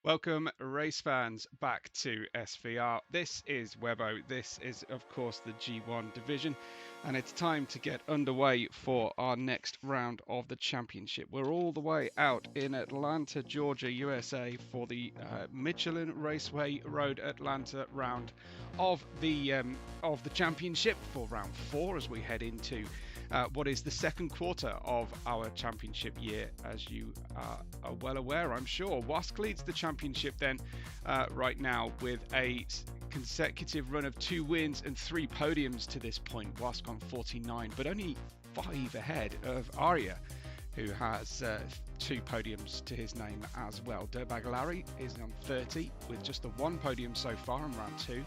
Welcome, race fans, back to SVR. This is Webbo. This is, of course, the G1 division, and it's time to get underway for our next round of the championship. We're all the way out in Atlanta, Georgia, USA, for the Michelin Raceway Road Atlanta round of the championship for round 4 as we head into what is the second quarter of our championship year, as you are well aware, I'm sure. Wask leads the championship then right now with a consecutive run of 2 wins and 3 podiums to this point. Wask on 49, but only 5 ahead of Arya, who has 2 podiums to his name as well. Dirtbag Larry is on 30 with just the 1 podium so far in round 2.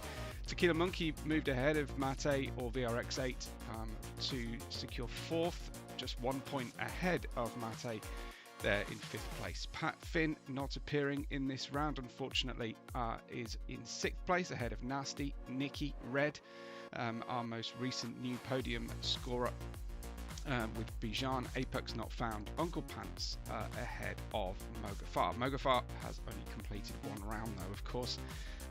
Tequila Monkey moved ahead of Mate or VRX8 to secure 4th, just 1 point ahead of Mate there in 5th place. Pat Finn, not appearing in this round unfortunately, is in 6th place ahead of Nasty. Nikki Red, our most recent new podium scorer, with Bijan. Apex not found. Uncle Pants ahead of Mogafar. Mogafar has only completed 1 round though, of course,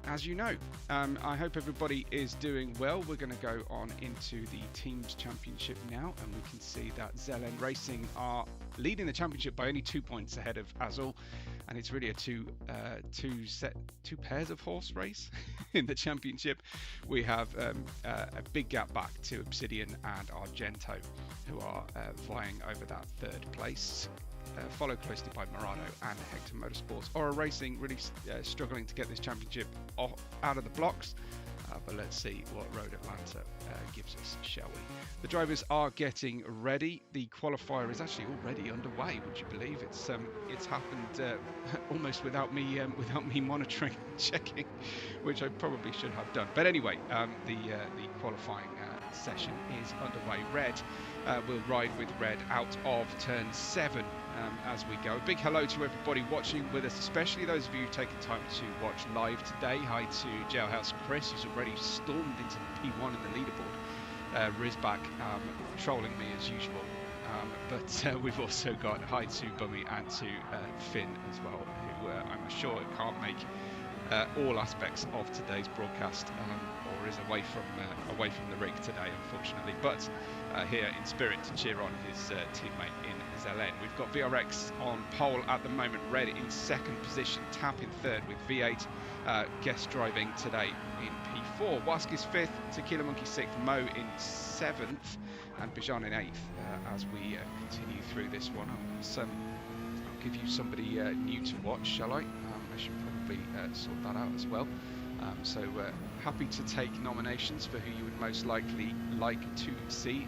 as you know. I hope everybody is doing well. We're going to go on into the Teams Championship now, and we can see that Zelen Racing are leading the championship by only 2 points ahead of Azul, and it's really a two pairs of horse race in the championship. We have a big gap back to Obsidian and Argento, who are vying over that 3rd place. Followed closely by Murano and Hector Motorsports. Aura Racing really struggling to get this championship out of the blocks, but let's see what Road Atlanta gives us, shall we? The drivers are getting ready. The qualifier is actually already underway. Would you believe it's happened almost without me monitoring, checking, which I probably should have done. But anyway, the qualifying session is underway. Red will ride with Red out of turn 7 as we go. A big hello to everybody watching with us, especially those of you who've taken time to watch live today. Hi to Jailhouse Chris, who's already stormed into the P1 in the leaderboard. Rizback trolling me as usual. But we've also got hi to Bummy and to Finn as well, who I'm sure can't make all aspects of today's broadcast, or is away from the rig today, unfortunately, but here in spirit to cheer on his teammate in Zelen. We've got VRX on pole at the moment, Red in 2nd position, Tap in 3rd with V8 guest driving today in P4. Wask is 5th, Tequila Monkey 6th, Mo in 7th, and Bijan in 8th as we continue through this one. I'll give you somebody new to watch, shall I? I should probably sort that out as well. So happy to take nominations for who you would most likely like to see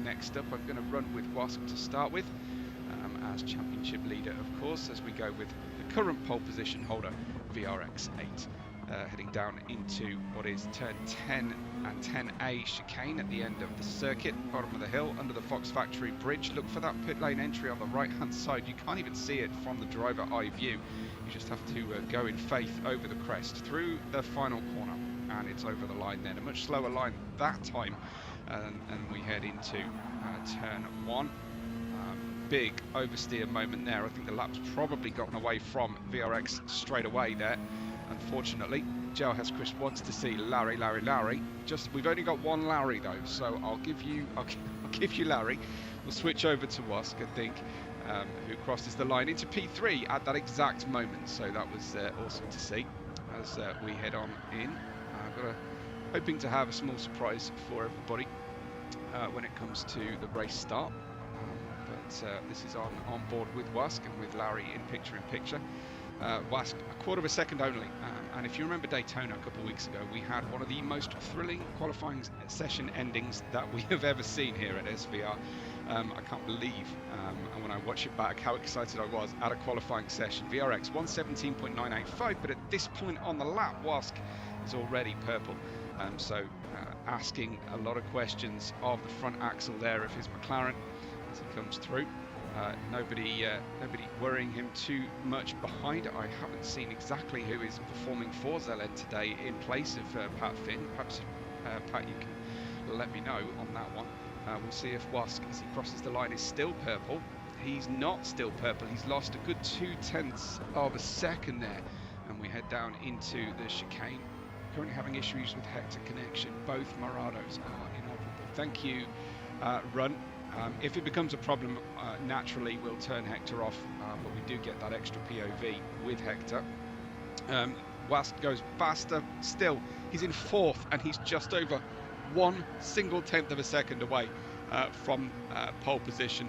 next up. I'm going to run with Wask to start with as championship leader, of course, as we go with the current pole position holder, VRX8. Heading down into what is turn 10 and 10A chicane at the end of the circuit, bottom of the hill, under the Fox Factory Bridge. Look for that pit lane entry on the right hand side. You can't even see it from the driver eye view. You just have to go in faith over the crest through the final corner, and it's over the line then. A much slower line that time, and we head into turn 1. Big oversteer moment there. I think the lap's probably gotten away from VRX straight away there. Unfortunately, Jailhouse Chris wants to see Larry. We've only got 1 Larry though, so I'll give you Larry. We'll switch over to Wask, I think, who crosses the line into P3 at that exact moment. So that was awesome to see as we head on in. Hoping to have a small surprise for everybody when it comes to the race start. But this is on board with Wask and with Larry in picture. Wask a quarter of a second only, and if you remember Daytona a couple of weeks ago, we had one of the most thrilling qualifying session endings that we have ever seen here at SVR. I can't believe, and when I watch it back, how excited I was at a qualifying session. VRX 117.985, but at this point on the lap, Wask is already purple. So asking a lot of questions of the front axle there of his McLaren as he comes through. Nobody worrying him too much behind. I haven't seen exactly who is performing for Zelen today in place of Pat Finn. Perhaps Pat, you can let me know on that one. We'll see if Wask, as he crosses the line, is still purple. He's not still purple. He's lost a good 0.2 of a second there we head down into the chicane. Currently having issues with Hector connection. Both Morados are inoperable. Thank you, Run. If it becomes a problem, naturally we'll turn Hector off, but we do get that extra POV with Hector. Wast goes faster still. He's in 4th, and he's just over 1/10 of a second away from pole position.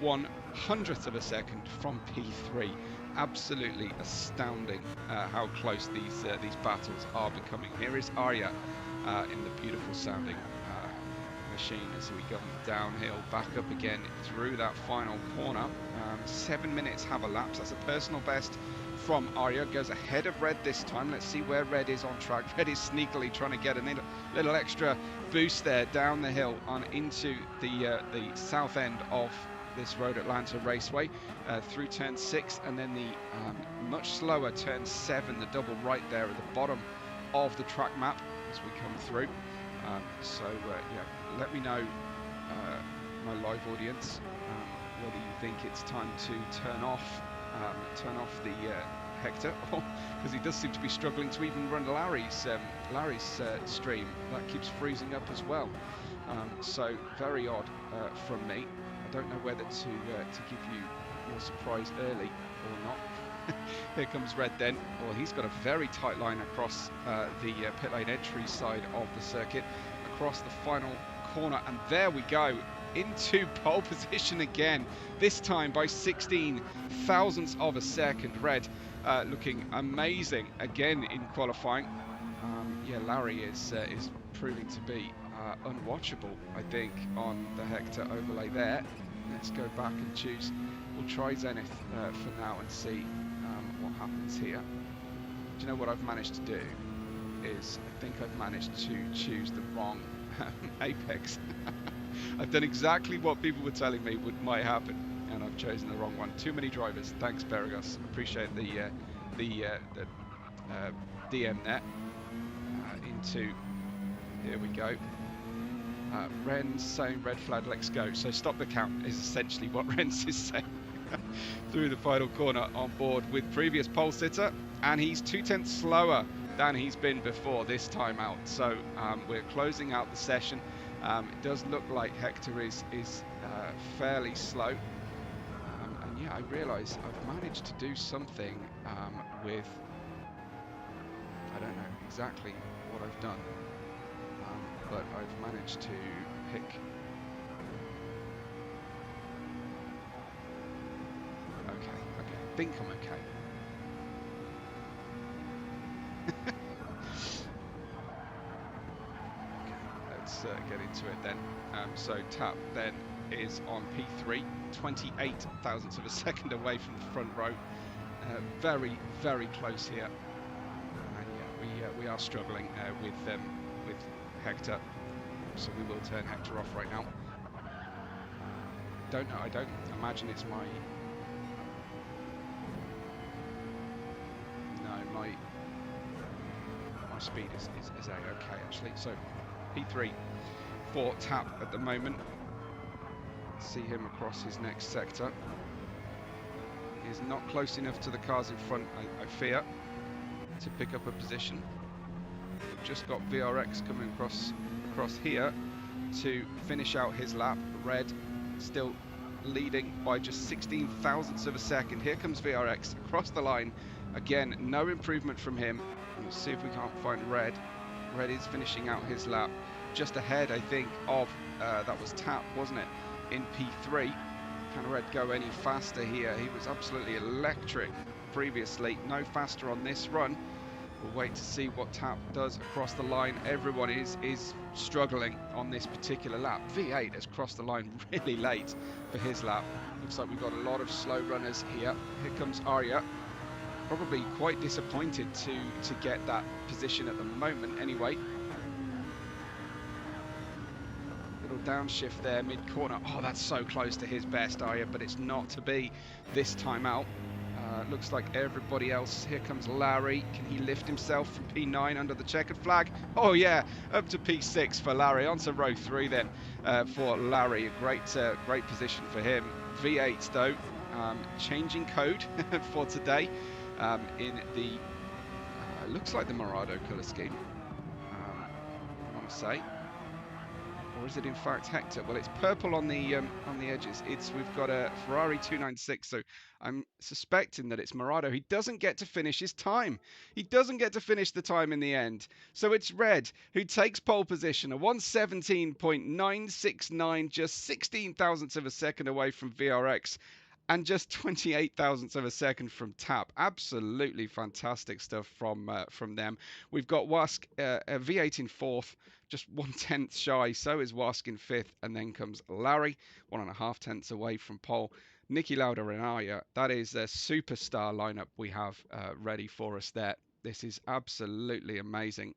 1/100th of a second from P3. Absolutely astounding how close these battles are becoming. Here is Arya in the beautiful sounding machine as we go downhill, back up again through that final corner. 7 minutes have elapsed. That's a personal best from Arya. Goes ahead of Red this time. Let's see where Red is on track. Red is sneakily trying to get a little extra boost there down the hill on into the south end of this Road Atlanta Raceway, through turn 6, and then the much slower turn 7, the double right there at the bottom of the track map as we come through. Yeah, let me know, my live audience, whether you think it's time to turn off the Hector, because he does seem to be struggling to even run Larry's stream. That keeps freezing up as well. So very odd from me. I don't know whether to give you your surprise early or not. Here comes Red then. Well, he's got a very tight line across the pit lane entry side of the circuit, across the final corner, and there we go, into pole position again, this time by 16 thousandths of a second. Red looking amazing again in qualifying. Yeah, Larry is proving to be unwatchable, I think, on the Hector overlay there. Let's go back and choose. We'll try Zenith for now and see what happens here. Do you know what I've managed to do? Is I think I've managed to choose the wrong Apex. I've done exactly what people were telling me might happen, and I've chosen the wrong one. Too many drivers. Thanks, Beragos. Appreciate the DM there. Into, here we go. Ren's saying red flag, let's go. So stop the count is essentially what Ren's is saying. Through the final corner, on board with previous pole sitter, and he's 2/10 slower than he's been before this time out. So we're closing out the session. It does look like Hector is fairly slow. And yeah, I realise I've managed to do something with, I don't know exactly what I've done, but I've managed to pick okay, I think I'm okay. Let's get into it then. So Tap then is on P3, 28 thousandths of a second away from the front row. Very, very close here. And yeah, we are struggling with Hector, so we will turn Hector off right now. Don't know, I don't imagine it's my... No, my speed is A-okay actually. So P3 for Tap at the moment. See him across his next sector. He's not close enough to the cars in front, I fear, to pick up a position. We've just got VRX coming across here to finish out his lap. Red still leading by just 16 thousandths of a second. Here comes VRX across the line. Again, no improvement from him. Let's see if we can't find Red. Red is finishing out his lap just ahead, I think, of that was Tap, wasn't it, in P3. Can Red go any faster here? He was absolutely electric previously. No faster on this run. We'll wait to see what Tap does across the line. Everyone is struggling on this particular lap. V8 has crossed the line really late for his lap. Looks like we've got a lot of slow runners here. Here comes Arya. Probably quite disappointed to get that position at the moment anyway. Little downshift there mid-corner. Oh, that's so close to his best, Arya, but it's not to be this time out. Looks like everybody else. Here comes Larry. Can he lift himself from P9 under the checkered flag? Oh yeah, up to P6 for Larry. On to row 3 then for Larry. A great position for him. V8 though, changing code for today in the It looks like the Morado colour scheme, I want to say. Or is it in fact Hector? Well, it's purple on the edges. We've got a Ferrari 296, so I'm suspecting that it's Morado. He doesn't get to finish his time. He doesn't get to finish the time in the end. So it's Red who takes pole position, a 117.969, just 16 thousandths of a second away from VRX. And just 28 thousandths of a second from Tap. Absolutely fantastic stuff from them. We've got Wask, a V8 in fourth, just 1/10 shy. So is Wask in fifth, and then comes Larry, 1.5 tenths away from pole. Niki Lauda and Arya. That is a superstar lineup we have ready for us there. This is absolutely amazing.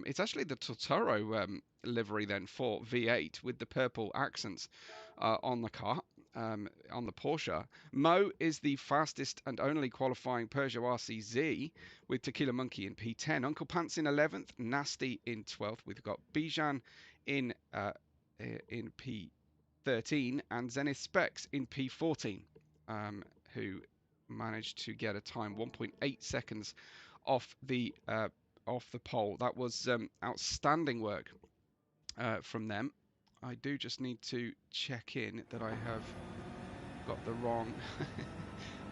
It's actually the Totoro livery then for V8 with the purple accents on the car. On the Porsche. Mo is the fastest and only qualifying Peugeot RCZ with Tequila Monkey in P10. Uncle Pants in 11th, Nasty in 12th. We've got Bijan in P13 and Zenith Specs in P14, who managed to get a time 1.8 seconds off the pole. That was outstanding work from them. I do just need to check in that I have got the wrong.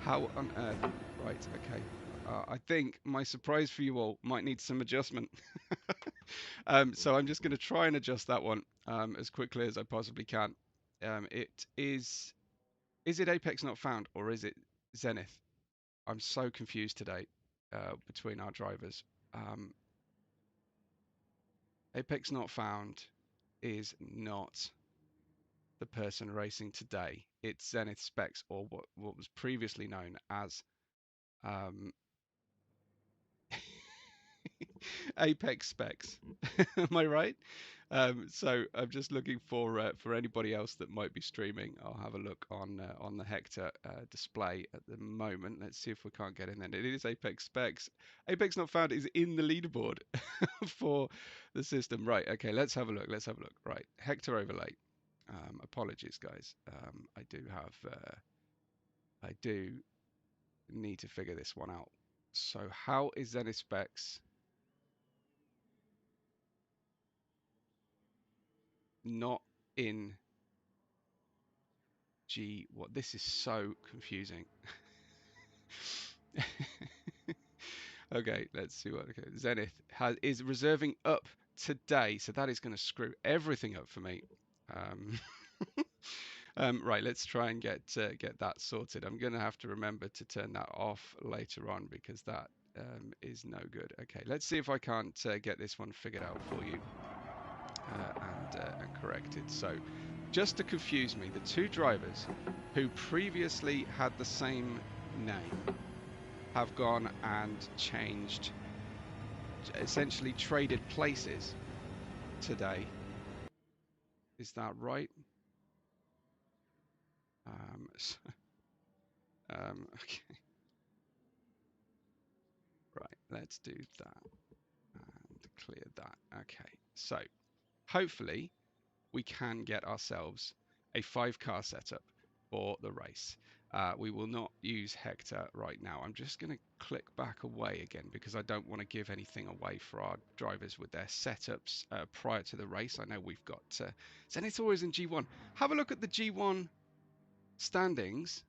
How on earth? Right, okay. I think my surprise for you all might need some adjustment. So I'm just going to try and adjust that one as quickly as I possibly can. It is it Apex not found or is it Zenith? I'm so confused today between our drivers. Apex not found is not the person racing today. It's Zenith Specs, or what was previously known as Apex Specs. Am I right? So I'm just looking for anybody else that might be streaming. I'll have a look on the Hector display at the moment. Let's see if we can't get in there. It is Apex Specs. Apex not found is in the leaderboard for the system. Right. Okay. Let's have a look. Let's have a look. Right. Hector overlay. Apologies, guys. I do need to figure this one out. So how is Zenith Specs not in G? What? This is so confusing. Okay, let's see what. Okay, Zenith is reserving up today, so that is going to screw everything up for me. Right, let's try and get that sorted. I'm going to have to remember to turn that off later on because that is no good. Okay, let's see if I can't get this one figured out for you and corrected. So, just to confuse me, the two drivers who previously had the same name have gone and changed, essentially traded places today. Is that right? Okay. Right, let's do that and clear that. Okay, so hopefully we can get ourselves a 5-car setup for the race. We will not use Hector right now. I'm just going to click back away again because I don't want to give anything away for our drivers with their setups prior to the race. I know we've got Zenith always in G1. Have a look at the G1 standings.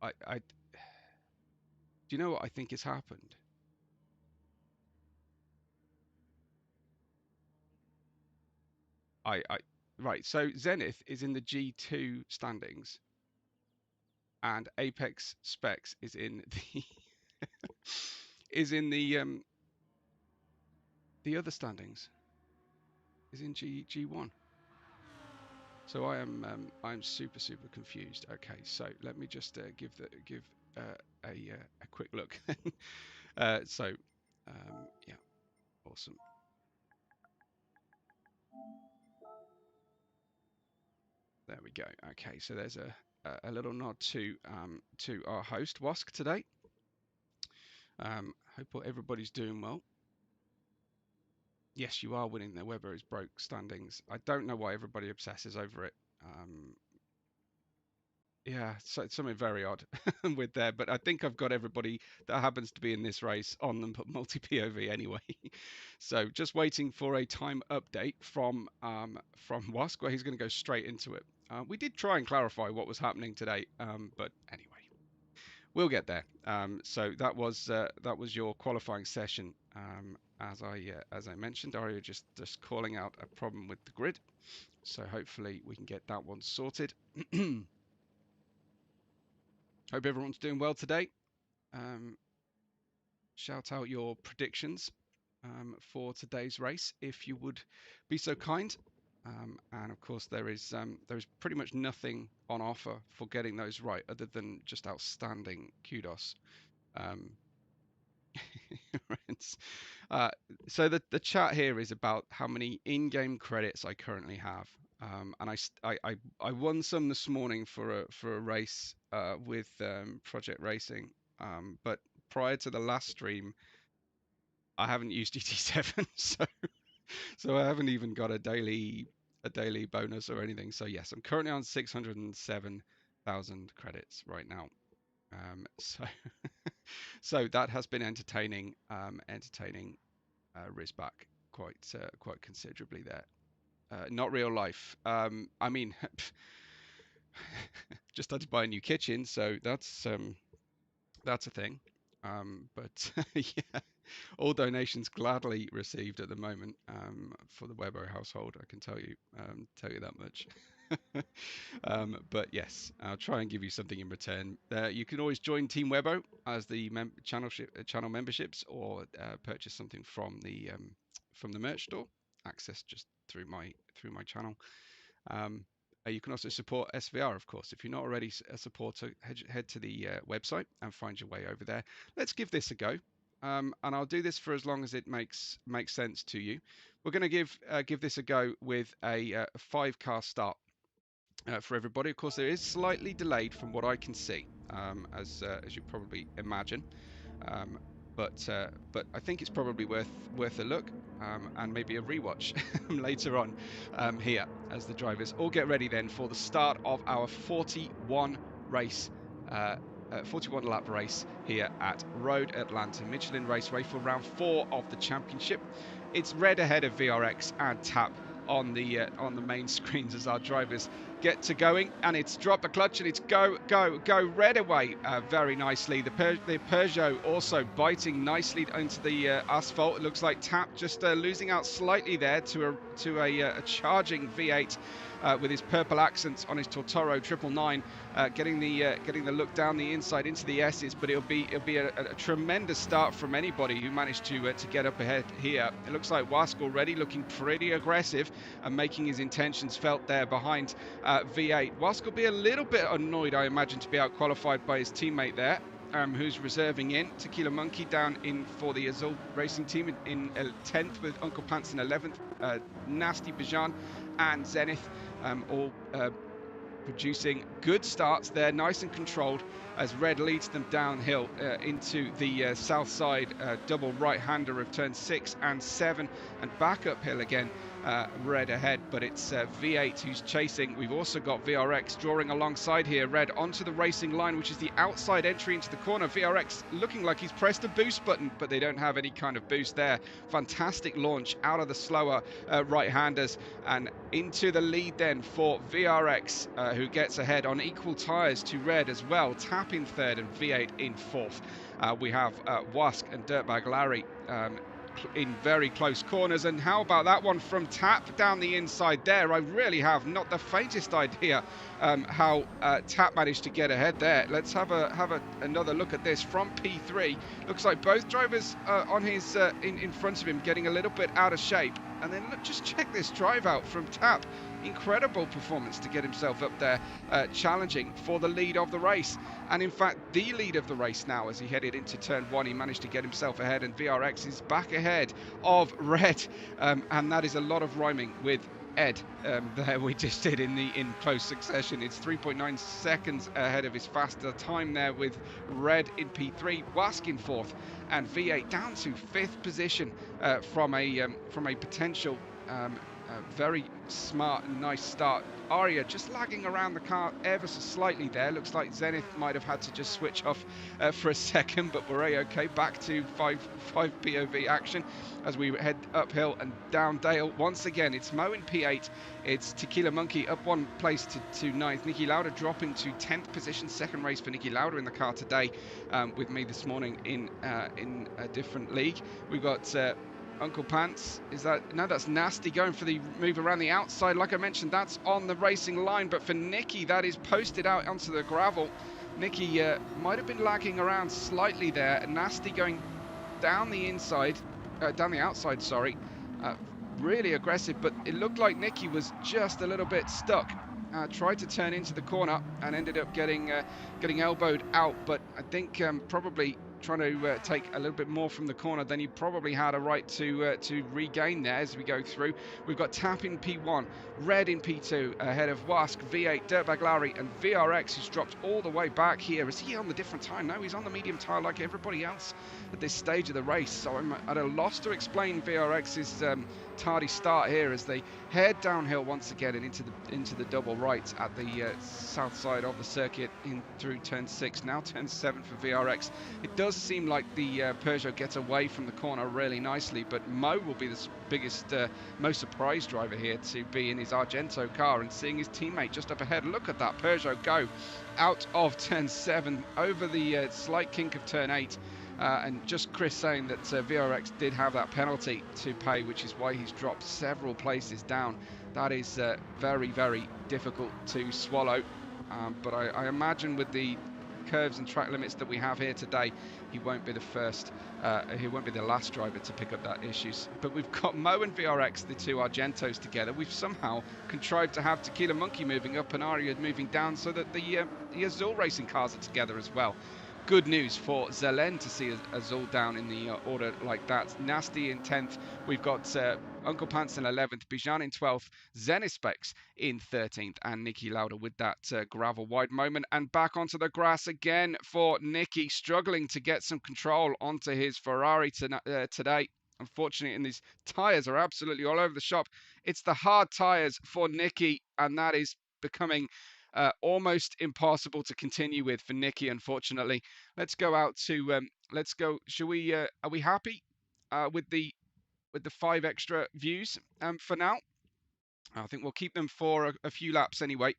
Do you know what I think has happened? Right, so Zenith is in the G2 standings and Apex Specs is in the the other standings, is in G1. So I'm super confused. Okay, so let me just give a quick look. Yeah, awesome. There we go. Okay, so there's a little nod to our host Wask today. Hope everybody's doing well. Yes, you are winning the Weber is broke standings. I don't know why everybody obsesses over it. Yeah, so it's something very odd with there, but I think I've got everybody that happens to be in this race on the multi POV anyway. So just waiting for a time update from Wask, where he's going to go straight into it. We did try and clarify what was happening today, but anyway, we'll get there. So that was your qualifying session. As I mentioned, Dario just calling out a problem with the grid. So hopefully we can get that one sorted. Hope everyone's doing well today. Shout out your predictions for today's race, if you would be so kind. And of course, there is pretty much nothing on offer for getting those right, other than just outstanding kudos. So the chat here is about how many in-game credits I currently have, and I won some this morning for a race with Project Racing, but prior to the last stream, I haven't used GT7, so I haven't even got a daily bonus or anything. So yes, I'm currently on 607,000 credits right now. So so that has been entertaining Rizback quite considerably there. Not real life. I mean, just had to buy a new kitchen, so that's a thing. But yeah, all donations gladly received at the moment for the Webbo household. I can tell you that much. But yes, I'll try and give you something in return. You can always join Team Webbo as the channel memberships, or purchase something from the merch store. Access just through my channel. You can also support SVR, of course. If you're not already a supporter, head to the website and find your way over there. Let's give this a go, and I'll do this for as long as it makes sense to you. We're going to give this a go with a 5-car start for everybody. Of course, there is slightly delayed from what I can see, as you probably imagine. But I think it's probably worth a look, and maybe a rewatch later on here, as the drivers all get ready then for the start of our 41 lap race here at Road Atlanta Michelin Raceway for round 4 of the championship. It's red ahead of VRX and TAP on the main screens as our drivers get to going, and it's drop the clutch and it's go red away very nicely. The Peugeot also biting nicely into the asphalt. It looks like TAP just losing out slightly there to a charging V8 with his purple accents on his Tortoro 999, getting the look down the inside into the S's. But it'll be a tremendous start from anybody who managed to get up ahead here. It looks like Wask already looking pretty aggressive and making his intentions felt there behind V8. Wask will be a little bit annoyed, I imagine, to be out qualified by his teammate there, who's reserving in. Tequila Monkey down in for the Azul Racing team in 10th, with Uncle Pants in 11th. Nasty Bajan and Zenith all producing good starts there, nice and controlled, as Red leads them downhill into the south side double right-hander of turn 6 and 7, and back uphill again. Red ahead, but it's V8 who's chasing. We've also got VRX drawing alongside here. Red onto the racing line, which is the outside entry into the corner. VRX looking like he's pressed a boost button, but they don't have any kind of boost there. Fantastic launch out of the slower right-handers and into the lead then for VRX, who gets ahead on equal tyres to Red as well. TAP in 3rd and V8 in 4th. We have Wask and Dirtbag Larry in very close corners. And how about that one from TAP down the inside there? I really have not the faintest idea how TAP managed to get ahead there. Let's have another look at this from P3. Looks like both drivers on his in front of him getting a little bit out of shape. And then look, just check this drive out from TAP. Incredible performance to get himself up there, challenging for the lead of the race. And in fact, the lead of the race now, as he headed into turn 1, he managed to get himself ahead, and VRX is back ahead of Red. And that is a lot of rhyming with Ed there we just did in close succession. It's 3.9 seconds ahead of his faster time there, with Red in P3, Wask in 4th, and V8 down to 5th position from a potential Very smart and nice start. Aria just lagging around the car ever so slightly there. Looks like Zenith might have had to just switch off for a second, but we're okay. Back to five POV action as we head uphill and down Dale. Once again, it's Mo in P8. It's Tequila Monkey up one place to ninth. Nicky Lauda dropping to 10th position. Second race for Nicky Lauda in the car today, with me this morning in a different league. We've got Uncle Pants, is that, no, that's Nasty going for the move around the outside. Like I mentioned, that's on the racing line, but for Nicky, that is posted out onto the gravel. Nicky might have been lagging around slightly there. Nasty going down the inside, down the outside, sorry. Really aggressive, but it looked like Nicky was just a little bit stuck. Tried to turn into the corner and ended up getting elbowed out, but I think probably trying to take a little bit more from the corner than he probably had a right to regain there as we go through. We've got Tap in P1, Red in P2, ahead of Wask, V8, Dirtbag Larry, and VRX, who's dropped all the way back here. Is he on the different tire? No, he's on the medium tire like everybody else at this stage of the race. So I'm at a loss to explain VRX's tardy start here as they head downhill once again and into the double right at the south side of the circuit in through turn 6, now turn 7 for VRX. It does seem like the Peugeot gets away from the corner really nicely, but Mo will be the biggest, most surprised driver here to be in his Argento car and seeing his teammate just up ahead. Look at that Peugeot go out of turn 7 over the slight kink of turn 8. And just Chris saying that VRX did have that penalty to pay, which is why he's dropped several places down. That is very, very difficult to swallow. But I imagine with the curves and track limits that we have here today, he won't be the first, he won't be the last driver to pick up that issues. But we've got Mo and VRX, the two Argentos together. We've somehow contrived to have Tequila Monkey moving up and Aria moving down so that the Azul racing cars are together as well. Good news for Zelen to see Azul down in the order like that. Nasty in 10th. We've got Uncle Pants in 11th, Bijan in 12th, Zenispecs in 13th, and Nicky Lauda with that gravel wide moment. And back onto the grass again for Nicky, struggling to get some control onto his Ferrari today. Unfortunately, and these tyres are absolutely all over the shop. It's the hard tyres for Nicky, and that is becoming almost impossible to continue with for Nicky, unfortunately. Let's go out to let's go. Shall we? Are we happy with the 5 extra views for now? I think we'll keep them for a few laps anyway,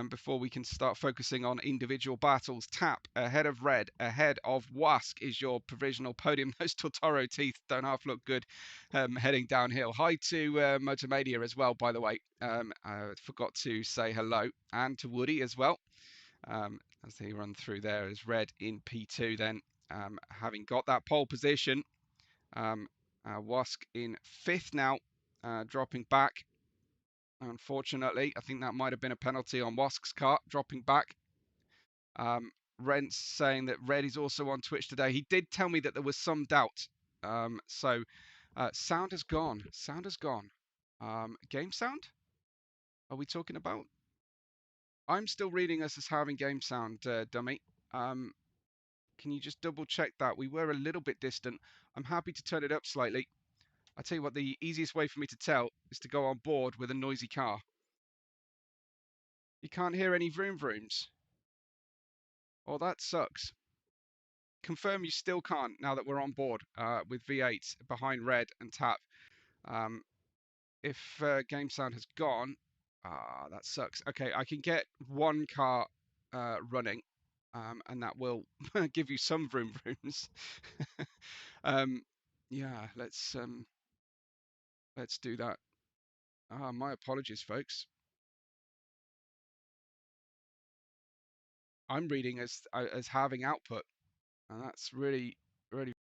before we can start focusing on individual battles. Tap ahead of Red, ahead of Wask is your provisional podium. Those Totoro teeth don't half look good heading downhill. Hi to Motomedia as well, by the way. I forgot to say hello, and to Woody as well. As they run through there as Red in P2 then, having got that pole position. Wask in 5th now, dropping back. Unfortunately, I think that might have been a penalty on Wask's car, dropping back. Rent's saying that Red is also on Twitch today. He did tell me that there was some doubt. So sound has gone. Sound has gone. Game sound? Are we talking about? I'm still reading us as having game sound, dummy. Can you just double check that? We were a little bit distant. I'm happy to turn it up slightly. I tell you what, the easiest way for me to tell is to go on board with a noisy car. You can't hear any vroom vrooms. Oh, that sucks. Confirm you still can't now that we're on board with V8 behind Red and Tap. If game sound has gone, that sucks. Okay, I can get one car running, and that will give you some vroom vrooms. Yeah, let's do that. My apologies, folks. I'm reading as having output, and that's really, really.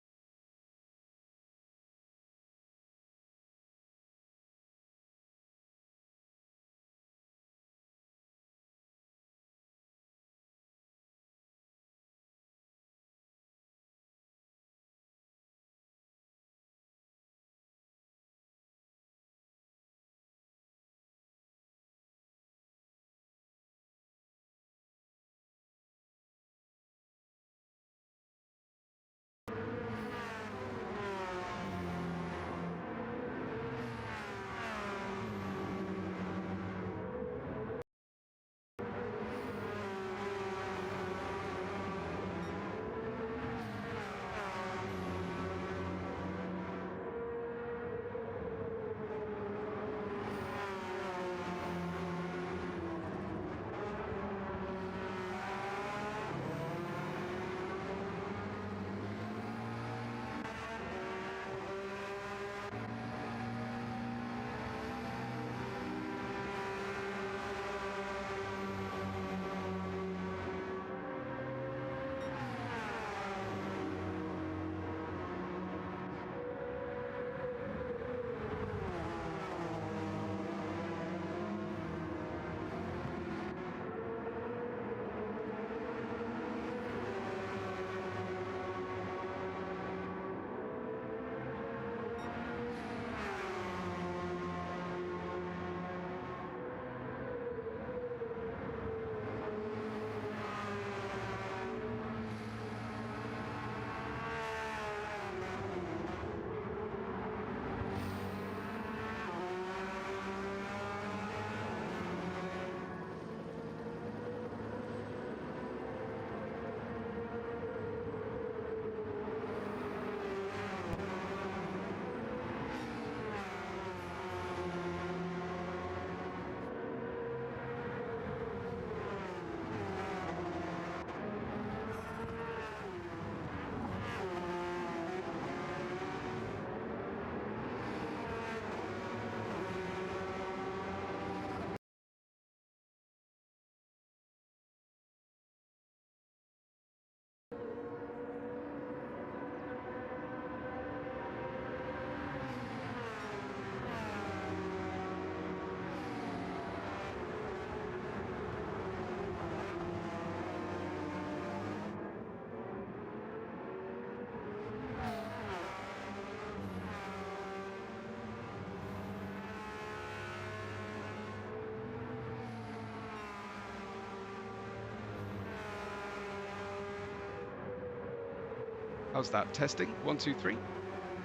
How's that? Testing? 1, 2, 3.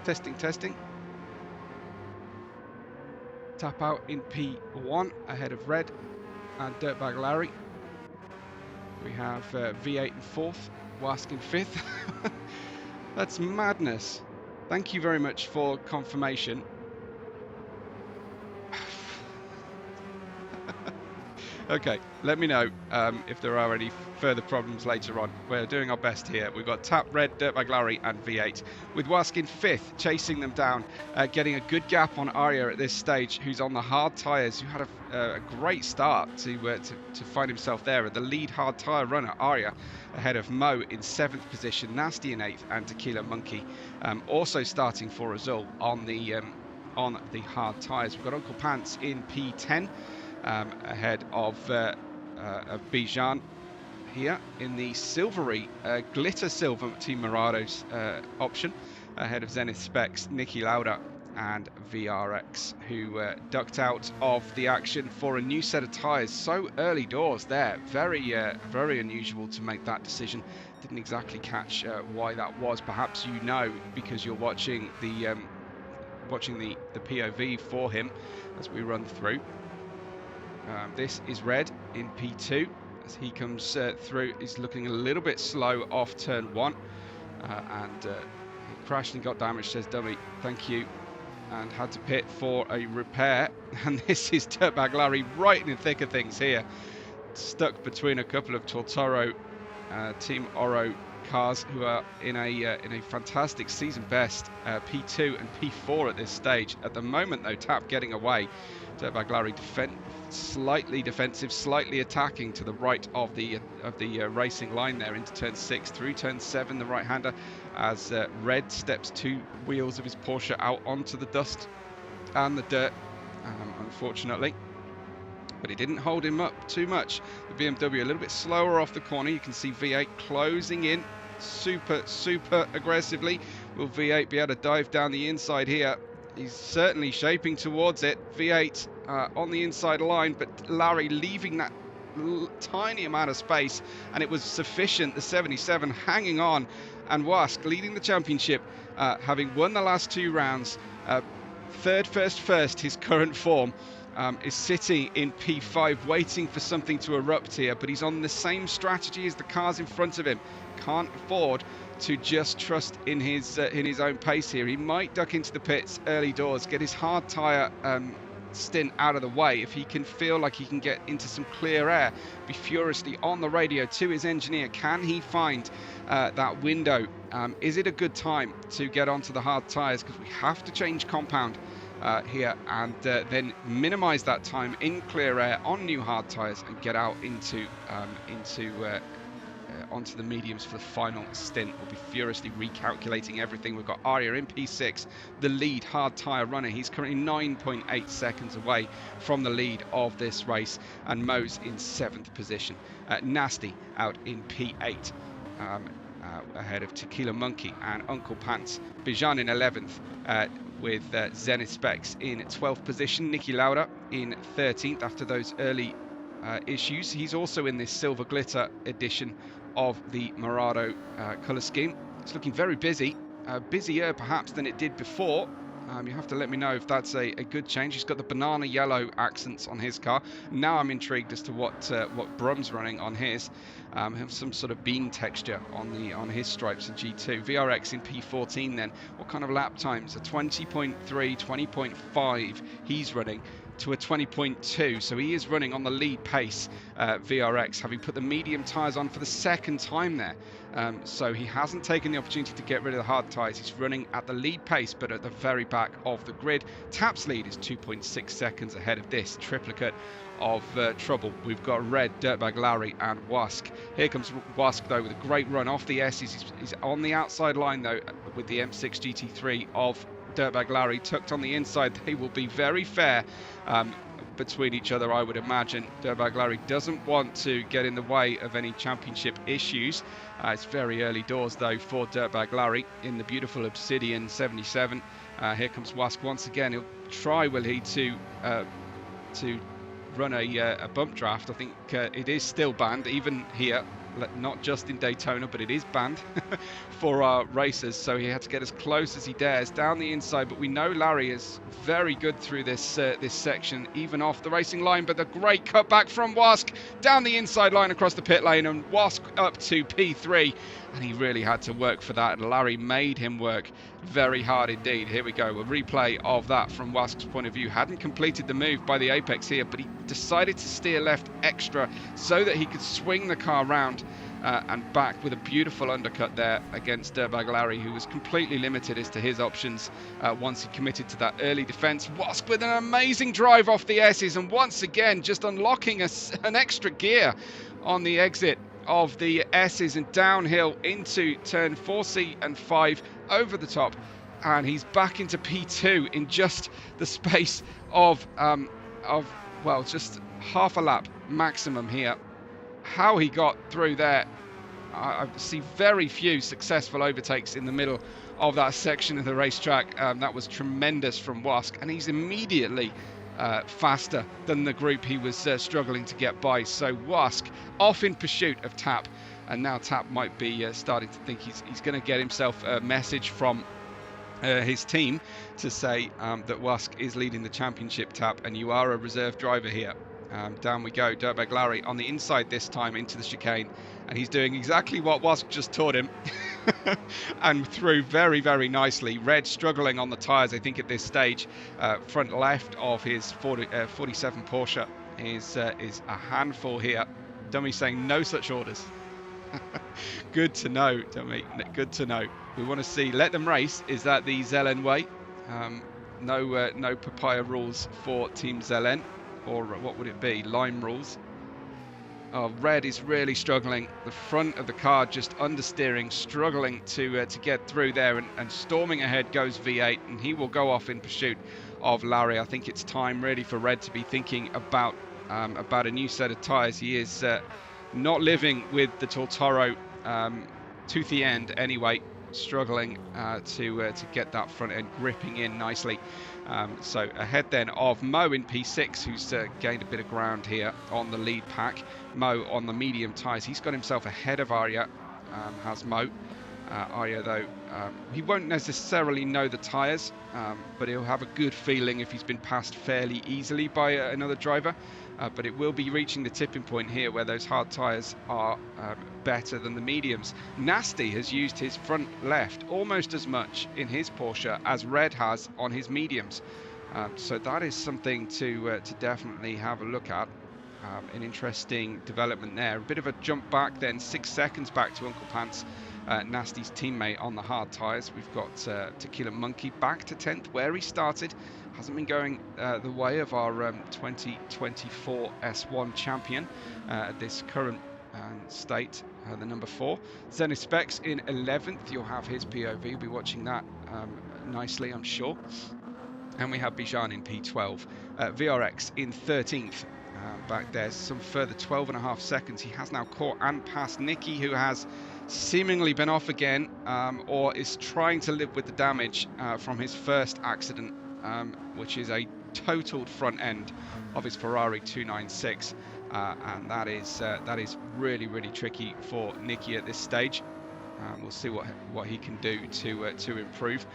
Testing, testing. Tap out in P1 ahead of Red and Dirtbag Larry. We have V8 in 4th, Wask in 5th. That's madness. Thank you very much for confirmation. Okay, let me know if there are any further problems later on. We're doing our best here. We've got Tap, Red, Dirtbag Larry and V8, with Wask in 5th, chasing them down, getting a good gap on Arya at this stage, who's on the hard tyres, who had a great start to find himself there. At the lead hard tyre runner, Arya, ahead of Mo in 7th position, Nasty in 8th, and Tequila Monkey also starting for Azul on the hard tyres. We've got Uncle Pants in P10. Ahead of Bijan here in the silvery, glitter silver Team Morado's option, ahead of Zenith Specs, Niki Lauda and VRX, who ducked out of the action for a new set of tyres so early doors there. Very unusual to make that decision. Didn't exactly catch why that was. Perhaps you know, because you're watching the POV for him as we run through. This is Red in P2 as he comes through. He's looking a little bit slow off turn 1 and he crashed and got damaged, says Dummy. Thank you. And had to pit for a repair. And this is Dirtbag Larry right in the thick of things here, stuck between a couple of Tortoro Team Oro cars who are in a fantastic season best P2 and P4 at this stage. At the moment though, Tap getting away. Dirtbag Larry slightly defensive, slightly attacking to the right of the racing line there into turn 6, through turn 7, the right-hander, as Red steps 2 wheels of his Porsche out onto the dust and the dirt, unfortunately. But it didn't hold him up too much. The BMW a little bit slower off the corner. You can see V8 closing in super aggressively. Will V8 be able to dive down the inside here? He's certainly shaping towards it. V8 on the inside line, but Larry leaving that tiny amount of space, and it was sufficient. The 77 hanging on, and Wask leading the championship, having won the last 2 rounds. Third, first, his current form. Is sitting in P5 waiting for something to erupt here, but he's on the same strategy as the cars in front of him. Can't afford to just trust in his own pace here. He might duck into the pits early doors, get his hard tyre stint out of the way. If he can feel like he can get into some clear air, be furiously on the radio to his engineer. Can he find that window? Is it a good time to get onto the hard tyres? Because we have to change compound here and then minimise that time in clear air on new hard tyres and get out onto the mediums for the final stint. We'll be furiously recalculating everything. We've got Arya in P6, the lead hard tyre runner. He's currently 9.8 seconds away from the lead of this race, and Mo's in 7th position. Nasty out in P8. Ahead of Tequila Monkey and Uncle Pants. Bijan in 11th with Zenith Specs in 12th position. Niki Lauda in 13th after those early issues. He's also in this silver glitter edition of the Morado colour scheme. It's looking very busy, busier perhaps than it did before. You have to let me know if that's a good change. He's got the banana yellow accents on his car. Now I'm intrigued as to what Brum's running on his. Have some sort of bean texture on his stripes in G2. VRX in P14 then. What kind of lap times? A 20.3, 20.5 he's running to a 20.2, so he is running on the lead pace. VRX having put the medium tyres on for the 2nd time there, so he hasn't taken the opportunity to get rid of the hard tyres. He's running at the lead pace but at the very back of the grid. Tap's lead is 2.6 seconds ahead of this triplicate of trouble. We've got Red, Dirtbag Larry and Wask. Here comes Wask though with a great run off the S. He's on the outside line though with the M6 GT3 of Dirtbag Larry tucked on the inside. They will be very fair between each other, I would imagine. Dirtbag Larry doesn't want to get in the way of any championship issues. It's very early doors though for Dirtbag Larry in the beautiful Obsidian 77. Here comes Wask once again. He'll try, will he, to run a bump draft. I think it is still banned even here not just in Daytona, but it is banned for our racers. So he had to get as close as he dares down the inside. But we know Larry is very good through this this section, even off the racing line. But the great cutback from Wask down the inside line across the pit lane, and Wask up to P3. And he really had to work for that, and Larry made him work very hard indeed. Here we go, a replay of that from Wask's point of view. Hadn't completed the move by the apex here, but he decided to steer left extra so that he could swing the car round and back with a beautiful undercut there against Dirtbag Larry, who was completely limited as to his options once he committed to that early defence. Wask with an amazing drive off the S's, and once again just unlocking an extra gear on the exit of the S's and downhill into turn 4C and 5 over the top, and he's back into P2 in just the space of well, just half a lap maximum here. How he got through there, I see very few successful overtakes in the middle of that section of the racetrack. That was tremendous from Wask, and he's immediately faster than the group he was struggling to get by. So Wask off in pursuit of Tap, and now Tap might be starting to think he's going to get himself a message from his team to say that Wask is leading the championship, Tap, and you are a reserve driver here. Down we go, Dirtbag Larry on the inside this time into the chicane, and he's doing exactly what Wask just taught him and through very, very nicely. Red struggling on the tyres, I think, at this stage. Front left of his 47 Porsche is a handful here. Dummy saying no such orders. Good to know, Dummy, good to know. We want to see, let them race. Is that the Zelen way? No papaya rules for Team Zelen. Or what would it be? Lime rules. Oh, Red is really struggling. The front of the car just understeering, struggling to get through there, and storming ahead goes V8, and he will go off in pursuit of Larry. I think it's time really for Red to be thinking about a new set of tyres. He is not living with the Tortoro to the end anyway, struggling to get that front end gripping in nicely. So ahead then of Mo in P6, who's gained a bit of ground here on the lead pack. Mo on the medium tyres. He's got himself ahead of Arya, has Mo. Arya, though, he won't necessarily know the tyres, but he'll have a good feeling if he's been passed fairly easily by another driver. But it will be reaching the tipping point here where those hard tyres are better than the mediums. Nasty has used his front left almost as much in his Porsche as Red has on his mediums. So that is something to definitely have a look at. An interesting development there. A bit of a jump back then, 6 seconds back to Uncle Pants, Nasty's teammate on the hard tyres. We've got Tequila Monkey back to 10th where he started. Hasn't been going the way of our 2024 S1 champion at this current state, the number 4. Zenith Specs in 11th. You'll have his POV. We'll be watching that nicely, I'm sure. And we have Bijan in P12. VRX in 13th. Back there, some further 12.5 seconds. He has now caught and passed Nicky, who has seemingly been off again, or is trying to live with the damage from his first accident, which is a totaled front end of his Ferrari 296, and that is really, really tricky for Nicky at this stage. We'll see what he can do to improve.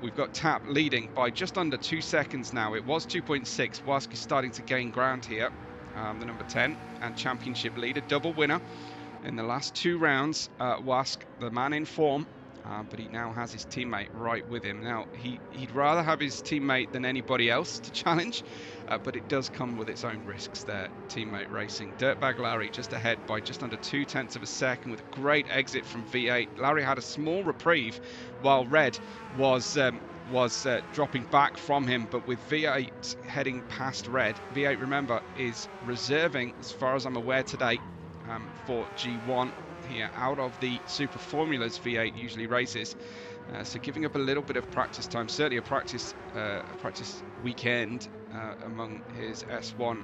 We've got Tap leading by just under 2 seconds now. It was 2.6. Wask is starting to gain ground here. The number 10 and championship leader, double winner in the last 2 rounds. Wask, the man in form, but he now has his teammate right with him. Now, he'd rather have his teammate than anybody else to challenge, but it does come with its own risks there, teammate racing. Dirtbag Larry just ahead by just under 0.2 of a second with a great exit from V8. Larry had a small reprieve while Red was dropping back from him, but with V8 heading past Red, V8, remember, is reserving, as far as I'm aware today, for G1 here out of the Super Formulas V8 usually races. So giving up a little bit of practice time, certainly a practice weekend among his S1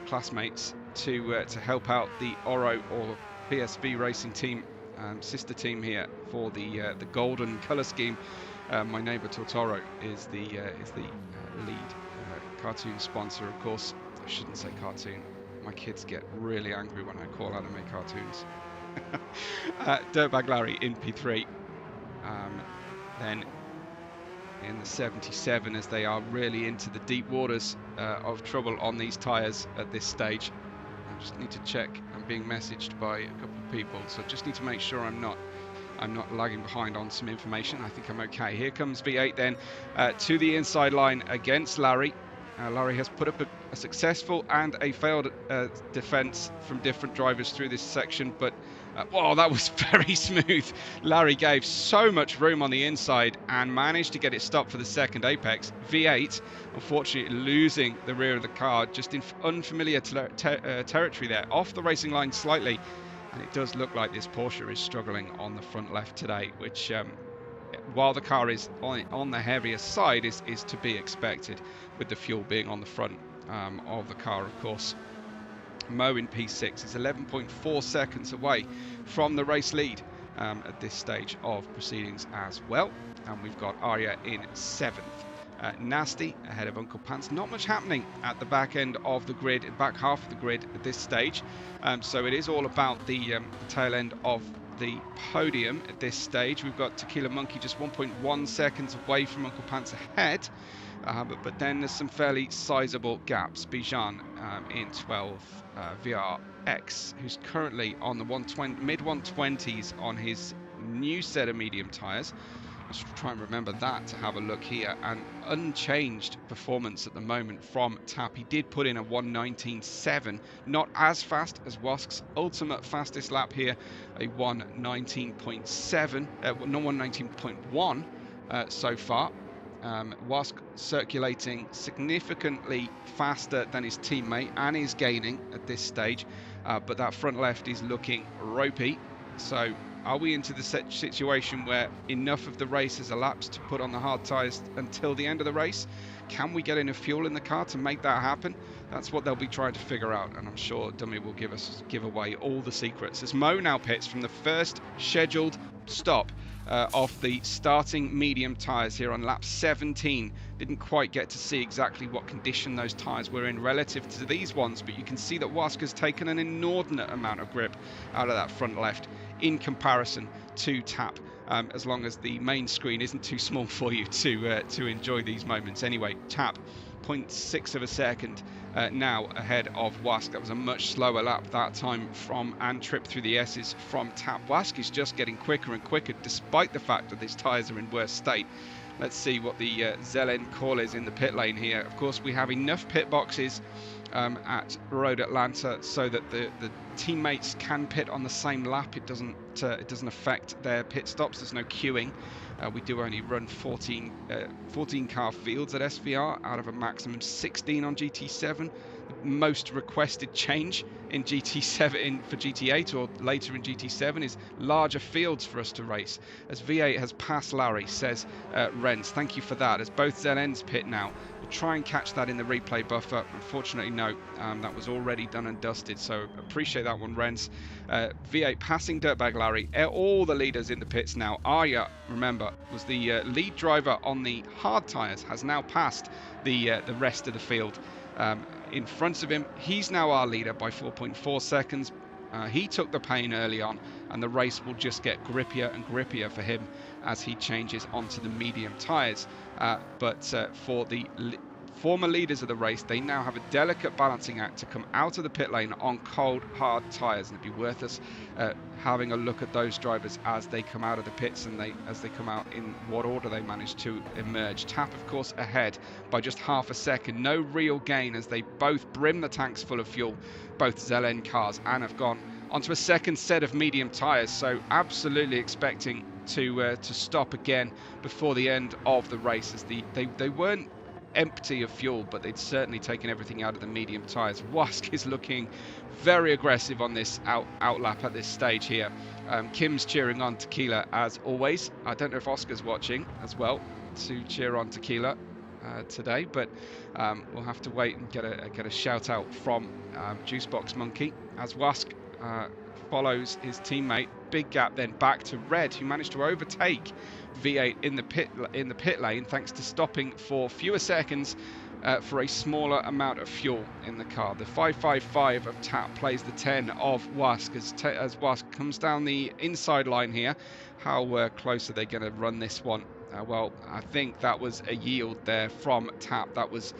classmates to help out the Oro or PSV racing team, sister team here for the golden colour scheme. My neighbour Tortoro is the lead cartoon sponsor, of course. I shouldn't say cartoon. My kids get really angry when I call anime cartoons. Dirtbag Larry in P3. Then in the 77, as they are really into the deep waters of trouble on these tyres at this stage. I just need to check. I'm being messaged by a couple of people, so just need to make sure I'm not lagging behind on some information. I think I'm okay. Here comes V8 then to the inside line against Larry. Larry has put up a successful and a failed defense from different drivers through this section, but wow, that was very smooth. Larry gave so much room on the inside and managed to get it stopped for the second apex. V8, unfortunately, losing the rear of the car, just in unfamiliar territory there, off the racing line slightly. And it does look like this Porsche is struggling on the front left today, which, while the car is on the heavier side, is to be expected, with the fuel being on the front of the car, of course. Mo in P6 is 11.4 seconds away from the race lead at this stage of proceedings as well. And we've got Arya in 7th. Nasty ahead of Uncle Pants. Not much happening at the back end of the grid, back half of the grid at this stage. So it is all about the tail end of the podium at this stage. We've got Tequila Monkey just 1.1 seconds away from Uncle Pants ahead. But then there's some fairly sizable gaps. Bijan in 12th. VRX, who's currently on the mid-120s on his new set of medium tyres. Let's try and remember that to have a look here. And unchanged performance at the moment from Tap. He did put in a 1:19.7, not as fast as Wask's ultimate fastest lap here, a 1:19.7, no 1:19.1 so far. Wask circulating significantly faster than his teammate and is gaining at this stage, but that front left is looking ropey. So are we into the situation where enough of the race has elapsed to put on the hard tyres until the end of the race? Can we get enough fuel in the car to make that happen? That's what they'll be trying to figure out, and I'm sure Dummy will give away all the secrets. As Mo now pits from the first scheduled stop off the starting medium tyres here on lap 17. Didn't quite get to see exactly what condition those tyres were in relative to these ones, but you can see that Wask has taken an inordinate amount of grip out of that front left in comparison to Tap, as long as the main screen isn't too small for you to enjoy these moments. Anyway, Tap 0.6 of a second now ahead of Wask. That was a much slower lap that time and trip through the S's from Tap. Wask is just getting quicker and quicker despite the fact that his tyres are in worse state. Let's see what the Zelen call is in the pit lane here. Of course, we have enough pit boxes at Road Atlanta so that the teammates can pit on the same lap. It doesn't affect their pit stops. There's no queuing. We do only run 14 car fields at SVR out of a maximum 16 on GT7. The most requested change in GT7 for GT8 or later in GT7 is larger fields for us to race. As V8 has passed Larry, says Renz. Thank you for that. As both ZNs pit now, we'll try and catch that in the replay buffer. Unfortunately, no, that was already done and dusted. So appreciate that one, Renz. V8 passing Dirtbag Larry. All the leaders in the pits now. Arya, remember, was the lead driver on the hard tyres, has now passed the rest of the field. In front of him, he's now our leader by 4.4 seconds. He took the pain early on, and the race will just get grippier and grippier for him as he changes onto the medium tyres. But for the former leaders of the race, they now have a delicate balancing act to come out of the pit lane on cold, hard tyres, and it'd be worth us having a look at those drivers as they come out of the pits and as they come out in what order they manage to emerge. Tap, of course, ahead by just half a second. No real gain as they both brim the tanks full of fuel, both Zelen cars, and have gone onto a second set of medium tyres. So absolutely expecting to stop again before the end of the race, as they weren't empty of fuel, but they'd certainly taken everything out of the medium tyres. Wask is looking very aggressive on this out lap at this stage here. Kim's cheering on Tequila as always. I don't know if Oscar's watching as well to cheer on Tequila today, but we'll have to wait and get a shout out from Juicebox Monkey as Wask follows his teammate. Big gap then back to Red, who managed to overtake V8 in the pit lane thanks to stopping for fewer seconds for a smaller amount of fuel in the car. The 555 of Tap plays the 10 of Wask as Wask comes down the inside line here. How close are they going to run this one? Well, I think that was a yield there from Tap. That was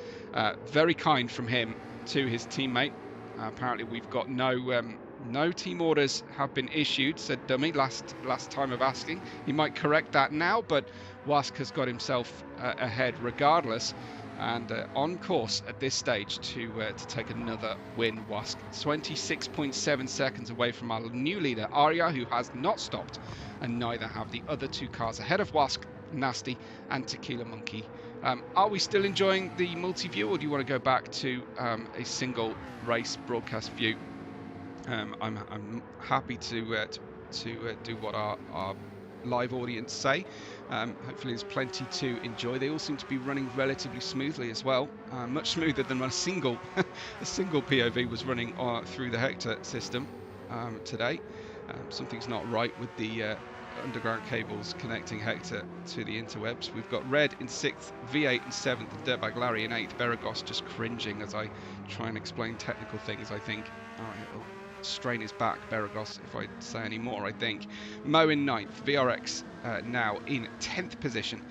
very kind from him to his teammate. Apparently we've got no team orders have been issued, said Dummy last time of asking. He might correct that now, but Wask has got himself ahead regardless, and on course at this stage to take another win. Wask 26.7 seconds away from our new leader Arya, who has not stopped, and neither have the other two cars ahead of Wask, Nasty and Tequila Monkey. Are we still enjoying the multi-view, or do you want to go back to a single race broadcast view? I'm happy to do what our live audience say. Hopefully there's plenty to enjoy. They all seem to be running relatively smoothly as well, much smoother than a single POV was running through the Hector system today. Something's not right with the underground cables connecting Hector to the interwebs. We've got Red in 6th, V8 in 7th, and Dirtbag Larry in 8th. Beragos just cringing as I try and explain technical things, I think. It'll strain his back, Beragos, if I say any more, I think. Mo in 9th, VRX now in 10th position.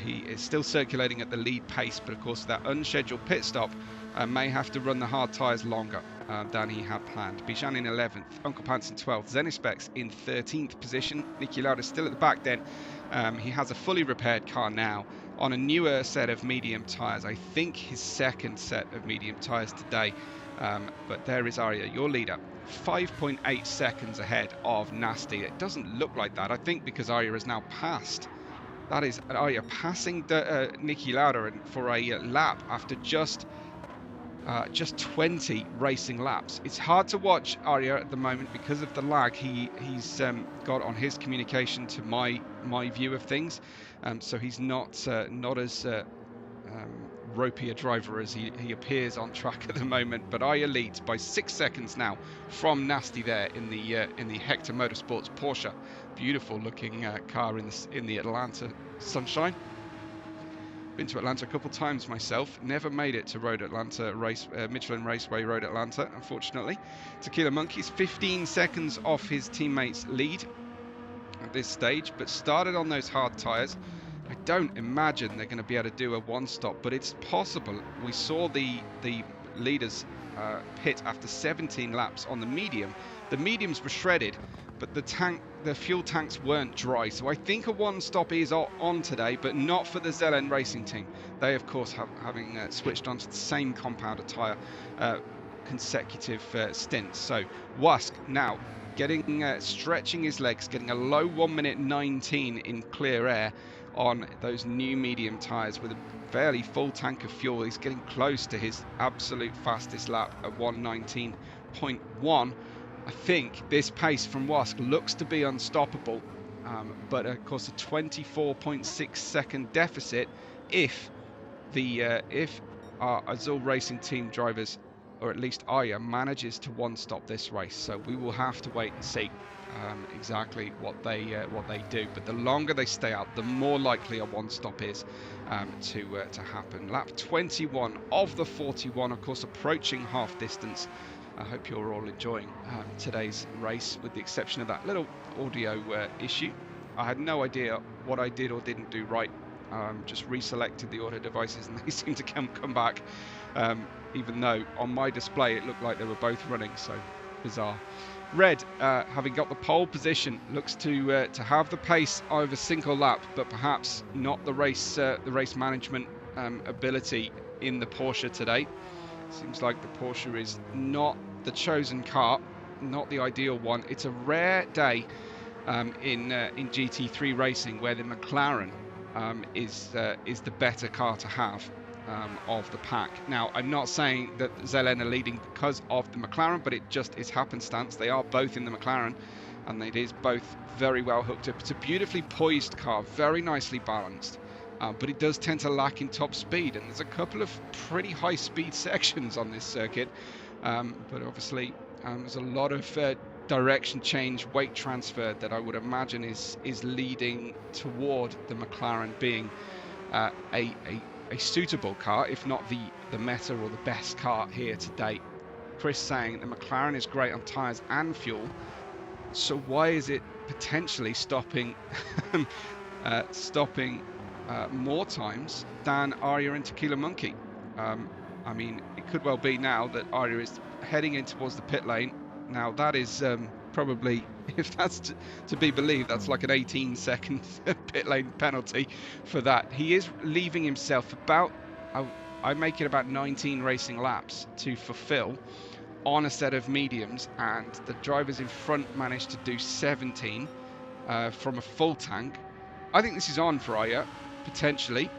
He is still circulating at the lead pace, but of course that unscheduled pit stop may have to run the hard tyres longer than he had planned. Bijan in 11th, Uncle Pants in 12th, Zenispecs in 13th position. Niki Lauda still at the back then. He has a fully repaired car now on a newer set of medium tyres. I think his second set of medium tyres today. But there is Arya, your leader, 5.8 seconds ahead of Nasty. It doesn't look like that, I think, because Arya has now passed. That is Arya passing Niki Lauda for a lap after just 20 racing laps. It's hard to watch Arya at the moment because of the lag he's got on his communication to my view of things. So he's not as ropey a driver as he appears on track at the moment. But Arya leads by 6 seconds now from Nasty there in the Hector Motorsports Porsche. Beautiful looking car in the Atlanta sunshine. Been to Atlanta a couple times myself. Never made it to Road Atlanta Michelin Raceway Road Atlanta, unfortunately. Tequila Monkey's 15 seconds off his teammates' lead at this stage, but started on those hard tyres. I don't imagine they're going to be able to do a one-stop, but it's possible. We saw the leaders pit after 17 laps on the medium. The mediums were shredded, but the fuel tanks weren't dry. So I think a one-stop is on today, but not for the Zelen Racing Team. They, of course, having switched onto the same compounder tyre consecutive stints. So Wask now stretching his legs, getting a low 1 minute 19 in clear air on those new medium tyres with a fairly full tank of fuel. He's getting close to his absolute fastest lap at 1:19.1. I think this pace from Wask looks to be unstoppable, but of course a 24.6 second deficit if our Azul Racing Team drivers, or at least Arya, manages to one-stop this race. So we will have to wait and see exactly what they do. But the longer they stay out, the more likely a one-stop is to happen. Lap 21 of the 41, of course, approaching half distance. I hope you're all enjoying today's race, with the exception of that little audio issue. I had no idea what I did or didn't do right. Just reselected the audio devices and they seem to come back, even though on my display it looked like they were both running, so bizarre. Red, having got the pole position, looks to have the pace over single lap, but perhaps not the race management ability in the Porsche today. Seems like the Porsche is not the chosen car, not the ideal one. It's a rare day in GT3 racing where the McLaren is the better car to have of the pack. Now, I'm not saying that Zelen are leading because of the McLaren, but it just is happenstance. They are both in the McLaren, and it is both very well hooked up. It's a beautifully poised car, very nicely balanced. But it does tend to lack in top speed, and there's a couple of pretty high speed sections on this circuit, but obviously there's a lot of direction change, weight transfer that I would imagine is leading toward the McLaren being a a suitable car, if not the meta or the best car here to date. Chris saying the McLaren is great on tyres and fuel, so why is it potentially stopping more times than Arya and Tequila Monkey? I mean, it could well be now that Arya is heading in towards the pit lane. Now that is probably, if that's to be believed, that's like an 18-second pit lane penalty for that. He is leaving himself about, I make it about 19 racing laps to fulfill on a set of mediums, and the drivers in front managed to do 17 from a full tank. I think this is on for Arya, potentially,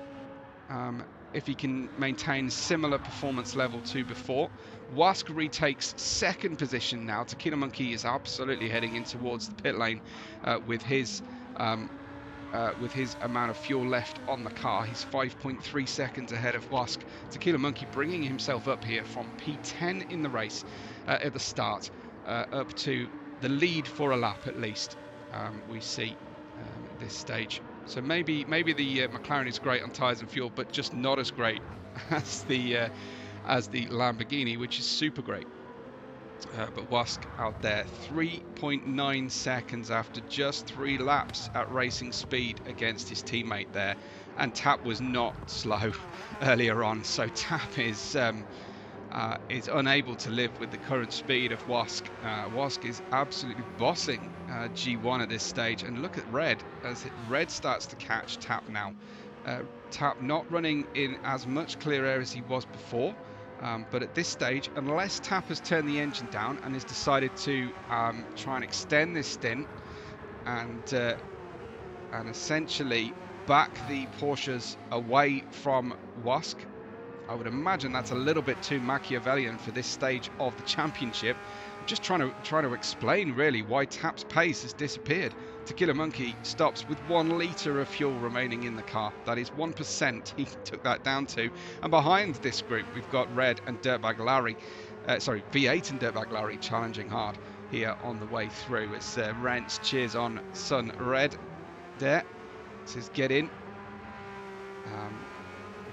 if he can maintain similar performance level to before. Wask retakes second position now. Tequila Monkey is absolutely heading in towards the pit lane with his amount of fuel left on the car. He's 5.3 seconds ahead of Wask. Tequila Monkey bringing himself up here from P10 in the race at the start, up to the lead for a lap at least, we see at this stage. So maybe the McLaren is great on tyres and fuel, but just not as great as the Lamborghini, which is super great. But Wask out there 3.9 seconds after just 3 laps at racing speed against his teammate there, and Tap was not slow earlier on, so Tap is unable to live with the current speed of Wask. Wask is absolutely bossing G1 at this stage, and look at Red as Red starts to catch Tap now. Tap not running in as much clear air as he was before, but at this stage, unless Tap has turned the engine down and has decided to try and extend this stint and essentially back the Porsches away from Wask, I would imagine that's a little bit too Machiavellian for this stage of the championship. I'm just trying to explain really why Tap's pace has disappeared. Tequila Monkey stops with 1 litre of fuel remaining in the car. That is 1% he took that down to. And behind this group, we've got Red and Dirtbag Larry, V8 and Dirtbag Larry challenging hard here on the way through as Rents cheers on son Red there. Says get in.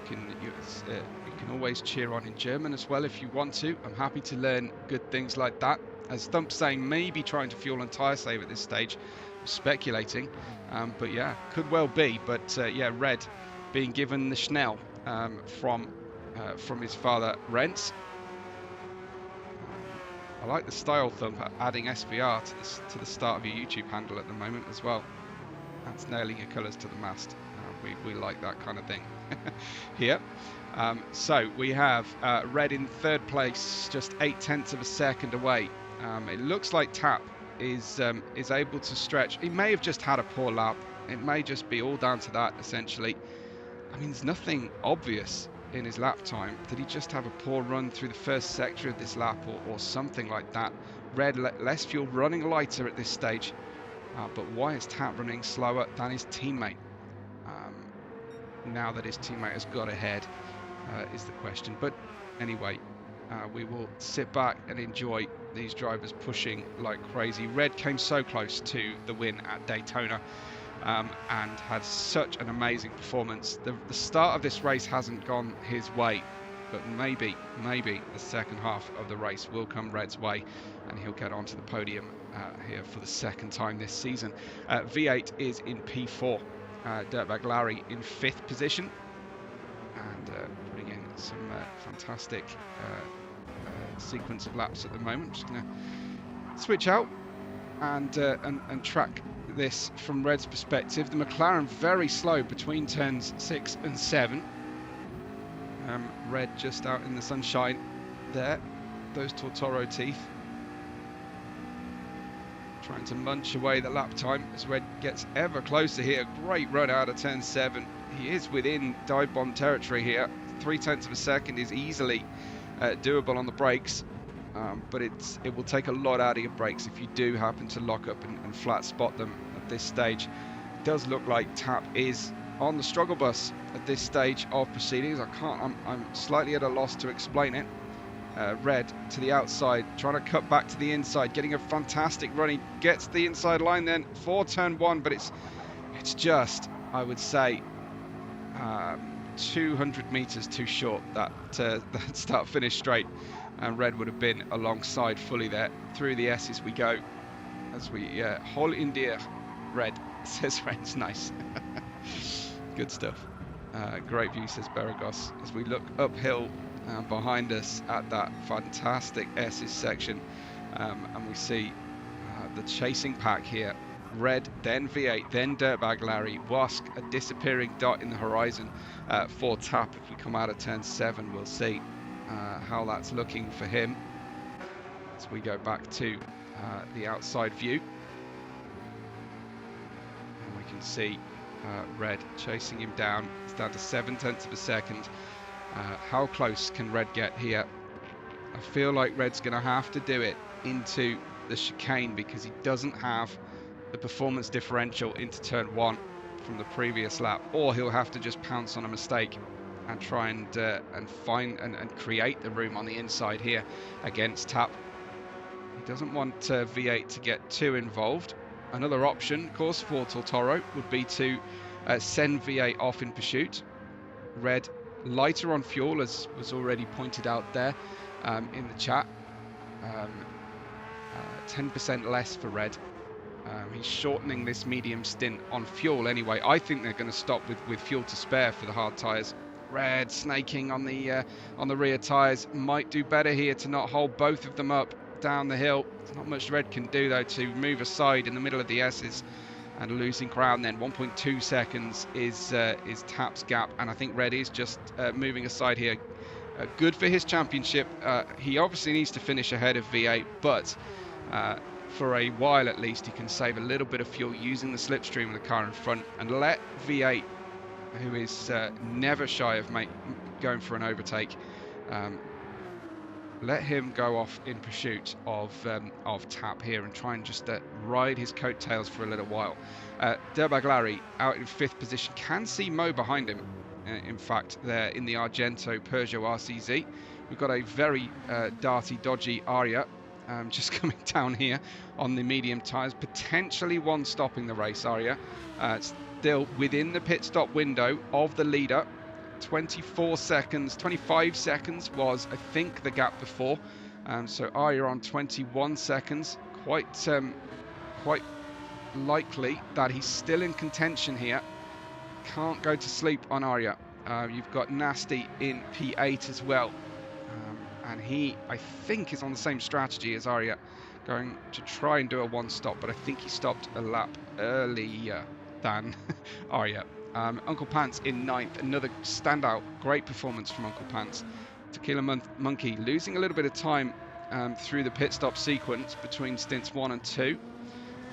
You can always cheer on in German as well if you want to. I'm happy to learn good things like that. As Thump's saying, maybe trying to fuel and tyre save at this stage. I'm speculating, but yeah, could well be. But yeah, Red being given the Schnell from his father Rents. I like the style, Thump, adding SVR to the start of your YouTube handle at the moment as well. That's nailing your colours to the mast. We like that kind of thing here. So we have Red in third place, just 0.8 of a second away. It looks like Tap is able to stretch. He may have just had a poor lap. It may just be all down to that, essentially. I mean, there's nothing obvious in his lap time. Did he just have a poor run through the first sector of this lap or something like that? Red, less fuel, running lighter at this stage. But why is Tap running slower than his teammate? Now that his teammate has got ahead is the question. But anyway, we will sit back and enjoy these drivers pushing like crazy. Red came so close to the win at Daytona and had such an amazing performance. The start of this race hasn't gone his way, but maybe the second half of the race will come Red's way and he'll get onto the podium here for the second time this season. V8 is in P4. Dirtbag Larry in 5th position, and putting in some fantastic sequence of laps at the moment. Just going to switch out and track this from Red's perspective. The McLaren very slow between turns 6 and 7. Red just out in the sunshine there, those Tortoro teeth. Trying to munch away the lap time as Red gets ever closer here. Great run out of turn 7. He is within dive bomb territory here. 0.3 of a second is easily doable on the brakes, but it will take a lot out of your brakes if you do happen to lock up and flat spot them at this stage. It does look like Tap is on the struggle bus at this stage of proceedings. I'm slightly at a loss to explain it. Red to the outside, trying to cut back to the inside, getting a fantastic run. He gets the inside line then for turn 1, but it's just, I would say, 200 meters too short, that start-finish straight, and Red would have been alongside fully there. Through the S's we go, as we Hol in dir, Red, says Red's nice. Good stuff. Great view, says Beragos, as we look uphill behind us at that fantastic S's section, and we see the chasing pack here. Red, then V8, then Dirtbag Larry, Wask, a disappearing dot in the horizon for Tap. If we come out of turn 7, we'll see how that's looking for him. As we go back to the outside view, and we can see Red chasing him down. It's down to 0.7 of a second. How close can Red get here? I feel like Red's going to have to do it into the chicane because he doesn't have the performance differential into turn 1 from the previous lap, or he'll have to just pounce on a mistake and try and find and create the room on the inside here against Tap. He doesn't want V8 to get too involved. Another option, of course, for Totoro would be to send V8 off in pursuit. Red lighter on fuel, as was already pointed out there in the chat. 10% less for Red. He's shortening this medium stint on fuel anyway. I think they're going to stop with fuel to spare for the hard tyres. Red snaking on the rear tyres, might do better here to not hold both of them up down the hill. There's not much Red can do though to move aside in the middle of the S's, and losing ground then. 1.2 seconds is Tap's gap, and I think Red is just moving aside here. Good for his championship. He obviously needs to finish ahead of V8, but for a while at least he can save a little bit of fuel using the slipstream of the car in front, and let V8, who is never shy of going for an overtake, let him go off in pursuit of Tap here and try and just ride his coattails for a little while. Dirtbag Larry out in 5th position, can see Mo behind him. In fact, there in the Argento Peugeot RCZ. We've got a very darty, dodgy Aria just coming down here on the medium tyres, potentially one stopping the race. Aria still within the pit stop window of the leader. 25 seconds was, I think, the gap before. So Aria on 21 seconds. Quite likely that he's still in contention here. Can't go to sleep on Aria. You've got Nasty in P8 as well. And he, I think, is on the same strategy as Aria, going to try and do a one-stop, but I think he stopped a lap earlier than Aria. Uncle Pants in 9th, another standout, great performance from Uncle Pants. Tequila Monkey losing a little bit of time through the pit stop sequence between stints 1 and 2.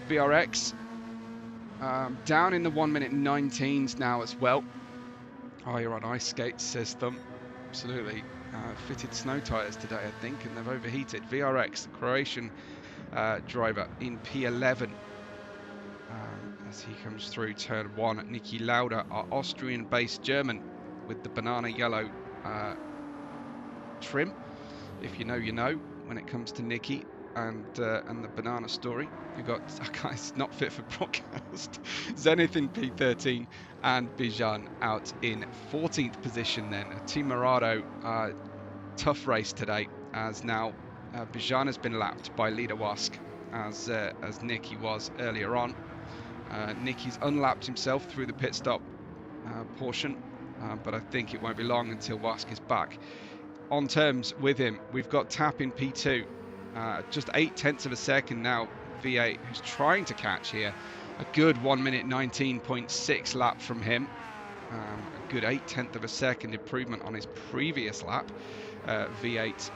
VRX down in the 1 minute 19s now as well. Oh, you're on ice skates, says Thumb. Absolutely. Fitted snow tyres today, I think, and they've overheated. VRX, the Croatian driver, in P11 as he comes through turn 1. Niki Lauda, our Austrian-based German, with the banana yellow trim. If you know, you know, when it comes to Niki and the banana story. You've got, it's not fit for broadcast, Zenith in P13 and Bijan out in 14th position then. Team Morado, tough race today, as now Bijan has been lapped by leader Wask as Nicky was earlier on. Nicky's unlapped himself through the pit stop portion, but I think it won't be long until Wask is back on terms with him. We've got Tap in P2, just 0.8 of a second now. V8 who's trying to catch here. A good 1 minute 19.6 lap from him. A good 0.8 of a second improvement on his previous lap. V8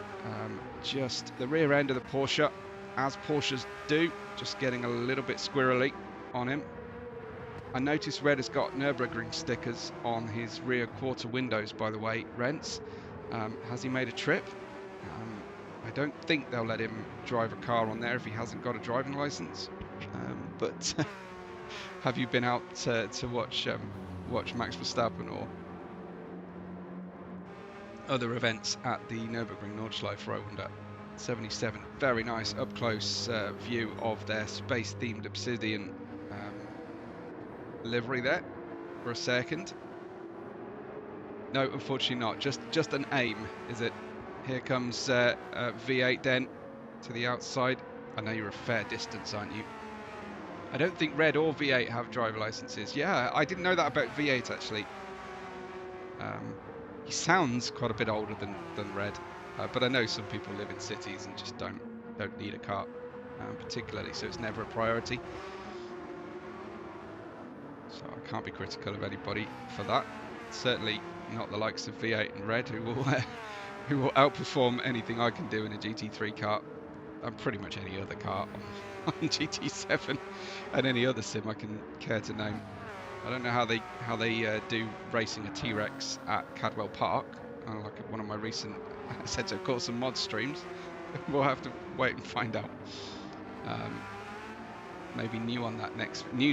just the rear end of the Porsche, as Porsches do, just getting a little bit squirrely on him. I noticed Red has got Nürburgring stickers on his rear quarter windows, by the way. Rents, has he made a trip? I don't think they'll let him drive a car on there if he hasn't got a driving license. But have you been out to watch Max Verstappen or other events at the Nürburgring Nordschleife, I wonder? 77, very nice up close view of their space themed Obsidian livery there for a second. No, unfortunately not. Just an aim, is it? Here comes V8 then to the outside. I know you're a fair distance, aren't you? I don't think Red or V8 have driver licenses. Yeah, I didn't know that about V8 actually. He sounds quite a bit older than Red, but I know some people live in cities and just don't need a car, particularly, so it's never a priority. So I can't be critical of anybody for that. Certainly not the likes of V8 and Red, who will outperform anything I can do in a GT3 car, and pretty much any other car on GT7 and any other sim I can care to name. I don't know how they do racing a T-Rex at Cadwell Park, like one of my recent Assetto Corsa mod streams. We'll have to wait and find out. Maybe news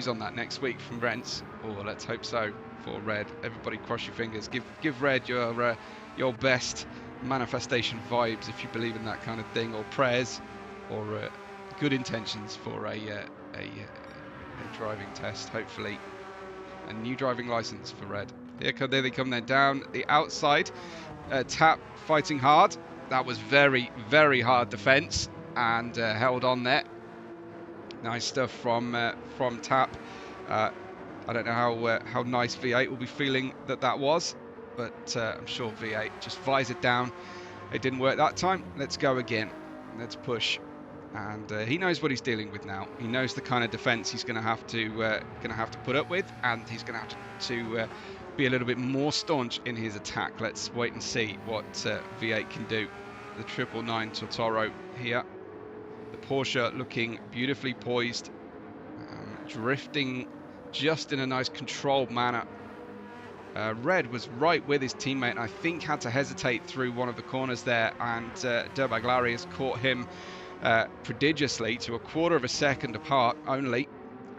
on that next week from Rents, or let's hope so for Red. Everybody cross your fingers. Give Red your best manifestation vibes if you believe in that kind of thing, or prayers, or good intentions for a driving test. Hopefully, a new driving license for Red. There they come. They're down the outside. Tap fighting hard. That was very, very hard defense, and held on there. Nice stuff from Tap. I don't know how nice V8 will be feeling that was, but I'm sure V8 just flies it down. It didn't work that time. Let's go again. Let's push. And he knows what he's dealing with now. He knows the kind of defense he's going to have to put up with, and he's going to have to be a little bit more staunch in his attack. Let's wait and see what V8 can do. The 999 Totoro here. The Porsche looking beautifully poised, drifting just in a nice controlled manner. Red was right with his teammate, and I think had to hesitate through one of the corners there, and Dirtbag Larry has caught him prodigiously to a quarter of a second apart only.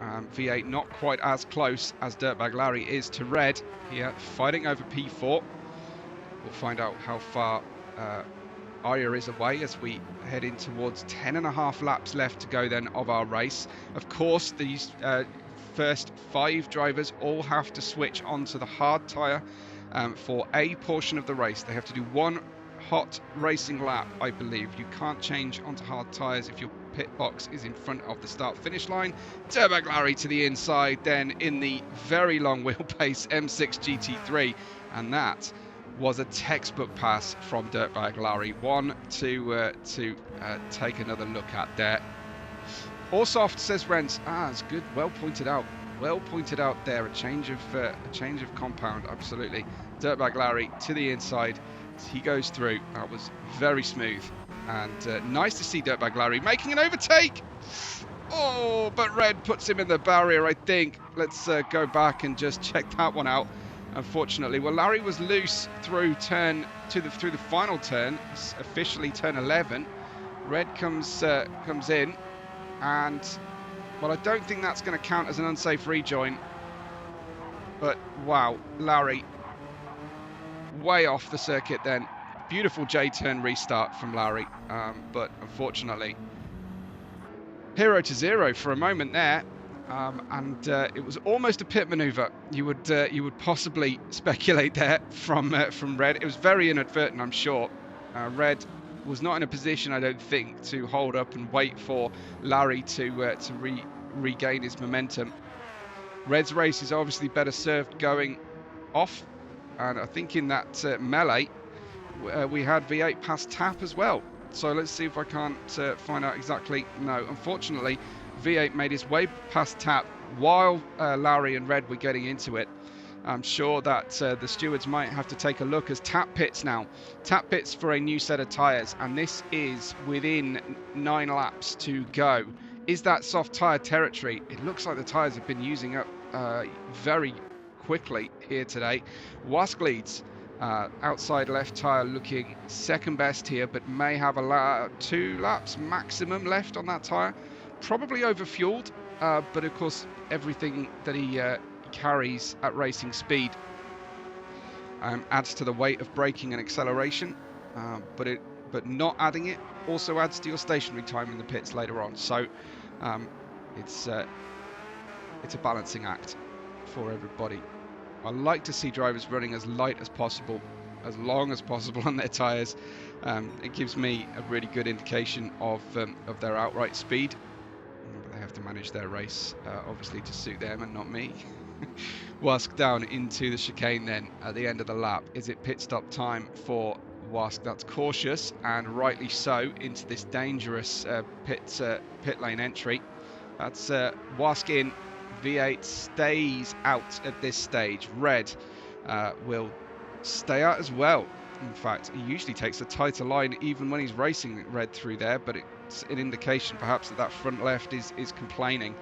V8 not quite as close as Dirtbag Larry is to Red here, fighting over P4. We'll find out how far Aya is away as we head in towards 10.5 laps left to go then of our race. Of course, these first 5 drivers all have to switch onto the hard tyre for a portion of the race. They have to do one hot racing lap, I believe. You can't change onto hard tyres if your pit box is in front of the start finish line. Dirtbag Larry to the inside, then in the very long wheelbase M6 GT3, and that was a textbook pass from Dirtbag Larry. One to take another look at there. All soft, says Rents. It's good. Well pointed out. Well pointed out there. A change of compound. Absolutely. Dirtbag Larry to the inside. He goes through. That was very smooth, and nice to see Dirtbag Larry making an overtake. Oh, but Red puts him in the barrier, I think. Let's go back and just check that one out. Unfortunately, well, Larry was loose through the final turn, officially turn 11. Red comes in, and well, I don't think that's going to count as an unsafe rejoin. But wow, Larry way off the circuit then. Beautiful J-turn restart from Larry, but unfortunately, 0 to 0 for a moment there. And it was almost a pit maneuver. You would possibly speculate there from Red. It was very inadvertent, I'm sure. Red was not in a position, I don't think, to hold up and wait for Larry to regain his momentum. Red's race is obviously better served going off, and I think in that melee we had V8 past Tap as well. So let's see if I can't find out exactly. No, unfortunately, V8 made his way past Tap while Larry and Red were getting into it. I'm sure that the stewards might have to take a look as Tap pits now. Tap pits for a new set of tyres, and this is within 9 laps to go. Is that soft tyre territory? It looks like the tyres have been using up very quickly here today. Wask leads. Outside left tyre looking second best here, but may have 2 laps maximum left on that tyre. Probably overfueled, but of course everything that he carries at racing speed adds to the weight of braking and acceleration, but not adding it also adds to your stationary time in the pits later on. So it's a balancing act for everybody I like to see drivers running as light as possible, as long as possible on their tyres. It gives me a really good indication of their outright speed. But they have to manage their race, obviously, to suit them and not me. Wask down into the chicane then at the end of the lap. Is it pit stop time for Wask? That's cautious, and rightly so, into this dangerous pit lane entry. That's Wask in. V8 stays out at this stage. Red will stay out as well. In fact, he usually takes a tighter line even when he's racing Red through there, but it's an indication perhaps that front left is complaining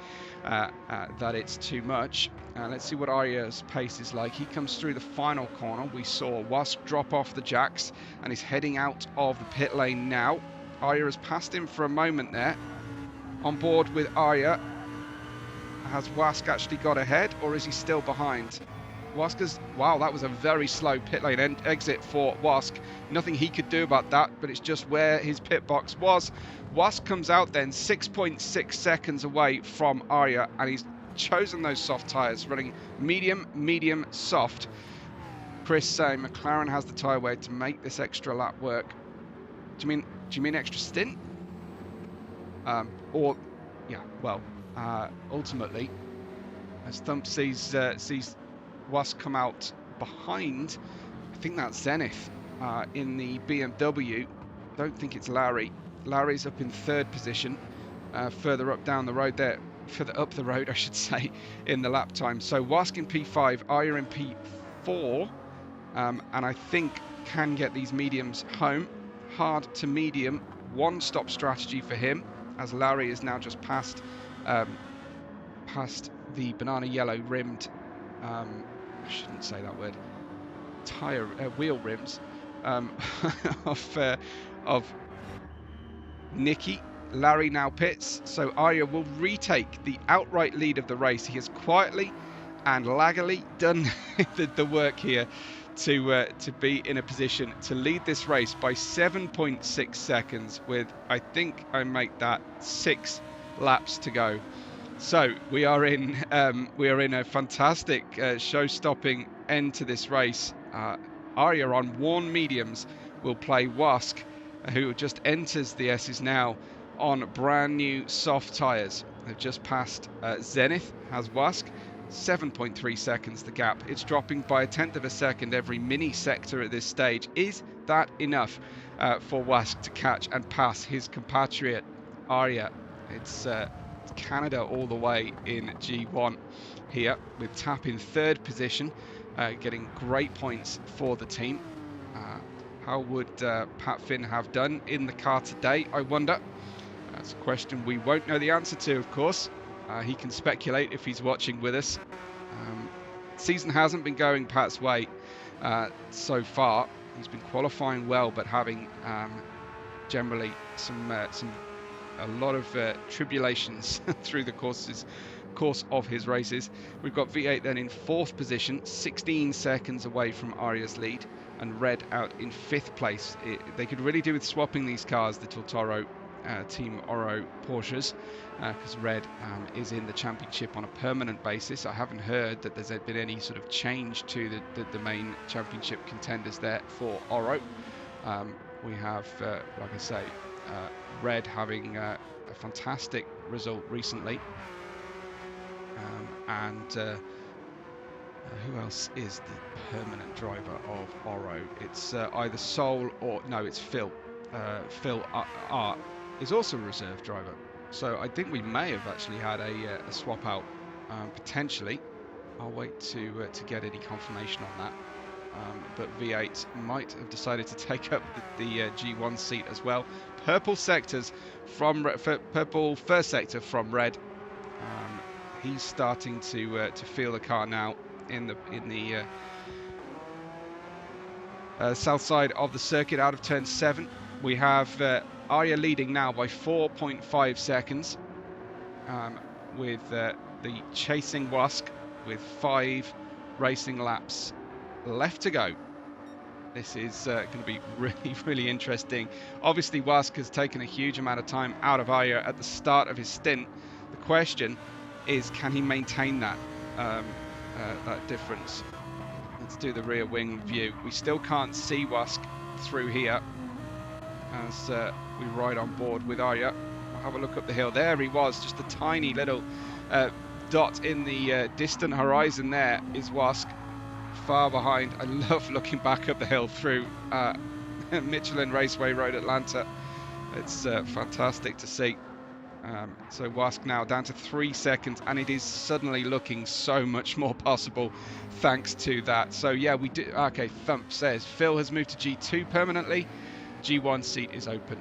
that it's too much. Let's see what Arya's pace is like. He comes through the final corner. We saw Wask drop off the jacks and is heading out of the pit lane now. Arya has passed him for a moment there. On board with Arya. Has Wask actually got ahead, or is he still behind? Wask has... Wow, that was a very slow pit lane exit for Wask. Nothing he could do about that, but it's just where his pit box was. Wask comes out then 6.6 seconds away from Arya, and he's chosen those soft tyres, running medium, medium, soft. Chris saying McLaren has the tyre weight to make this extra lap work. Do you mean extra stint? Or, yeah, well... ultimately, as Thump sees Wask come out behind, I think that's Zenith in the BMW. Don't think it's Larry. Larry's up in third position, further up down the road there, further up the road, I should say, in the lap time. So Wask in P5, Arya in P4, and I think can get these mediums home. Hard to medium, one-stop strategy for him, as Larry is now just past the banana yellow rimmed, I shouldn't say that word, tire wheel rims of Nicky. Larry now pits, so Arya will retake the outright lead of the race. He has quietly and laggily done the work here to be in a position to lead this race by 7.6 seconds with, I think I make that 6 laps to go. So we are in a fantastic show-stopping end to this race. Arya on worn mediums will play Wask, who just enters the S's now on brand new soft tyres. They've just passed Zenith, has Wask. 7.3 seconds the gap. It's dropping by a tenth of a second every mini sector at this stage. Is that enough for Wask to catch and pass his compatriot Arya? It's Canada all the way in G1 here, with Tap in third position, getting great points for the team. How would Pat Finn have done in the car today, I wonder? That's a question we won't know the answer to, of course. He can speculate if he's watching with us. Season hasn't been going Pat's way so far. He's been qualifying well, but having generally a lot of tribulations through the course of his races. We've got V8 then in fourth position, 16 seconds away from Arya's lead, and Red out in fifth place. They could really do with swapping these cars, the Totoro Team Oro Porsches, because Red is in the championship on a permanent basis. I haven't heard that there's been any sort of change to the main championship contenders there for Oro. We have, like I say, Red having a fantastic result recently, and who else is the permanent driver of Oro? It's either Sol or no, it's Phil. Phil Art is also a reserve driver, so I think we may have actually had a swap out potentially. I'll wait to get any confirmation on that. But V8 might have decided to take up the G1 seat as well. Purple sectors from purple first sector from Red. He's starting to feel the car now in the south side of the circuit, out of turn 7. We have Arya leading now by 4.5 seconds, with the chasing Wask with 5 racing laps left to go. This is going to be really, really interesting. Obviously, Wask has taken a huge amount of time out of Arya at the start of his stint. The question is, can he maintain that that difference? Let's do the rear wing view. We still can't see Wask through here as we ride on board with Arya. We'll have a look up the hill. There he was, just a tiny little dot in the distant horizon. There is Wask, far behind. I love looking back up the hill through Michelin Raceway Road, Atlanta. It's fantastic to see. So Wask now down to 3 seconds, and it is suddenly looking so much more possible thanks to that. So yeah, we do. Okay, Thump says Phil has moved to G2 permanently. G1 seat is open.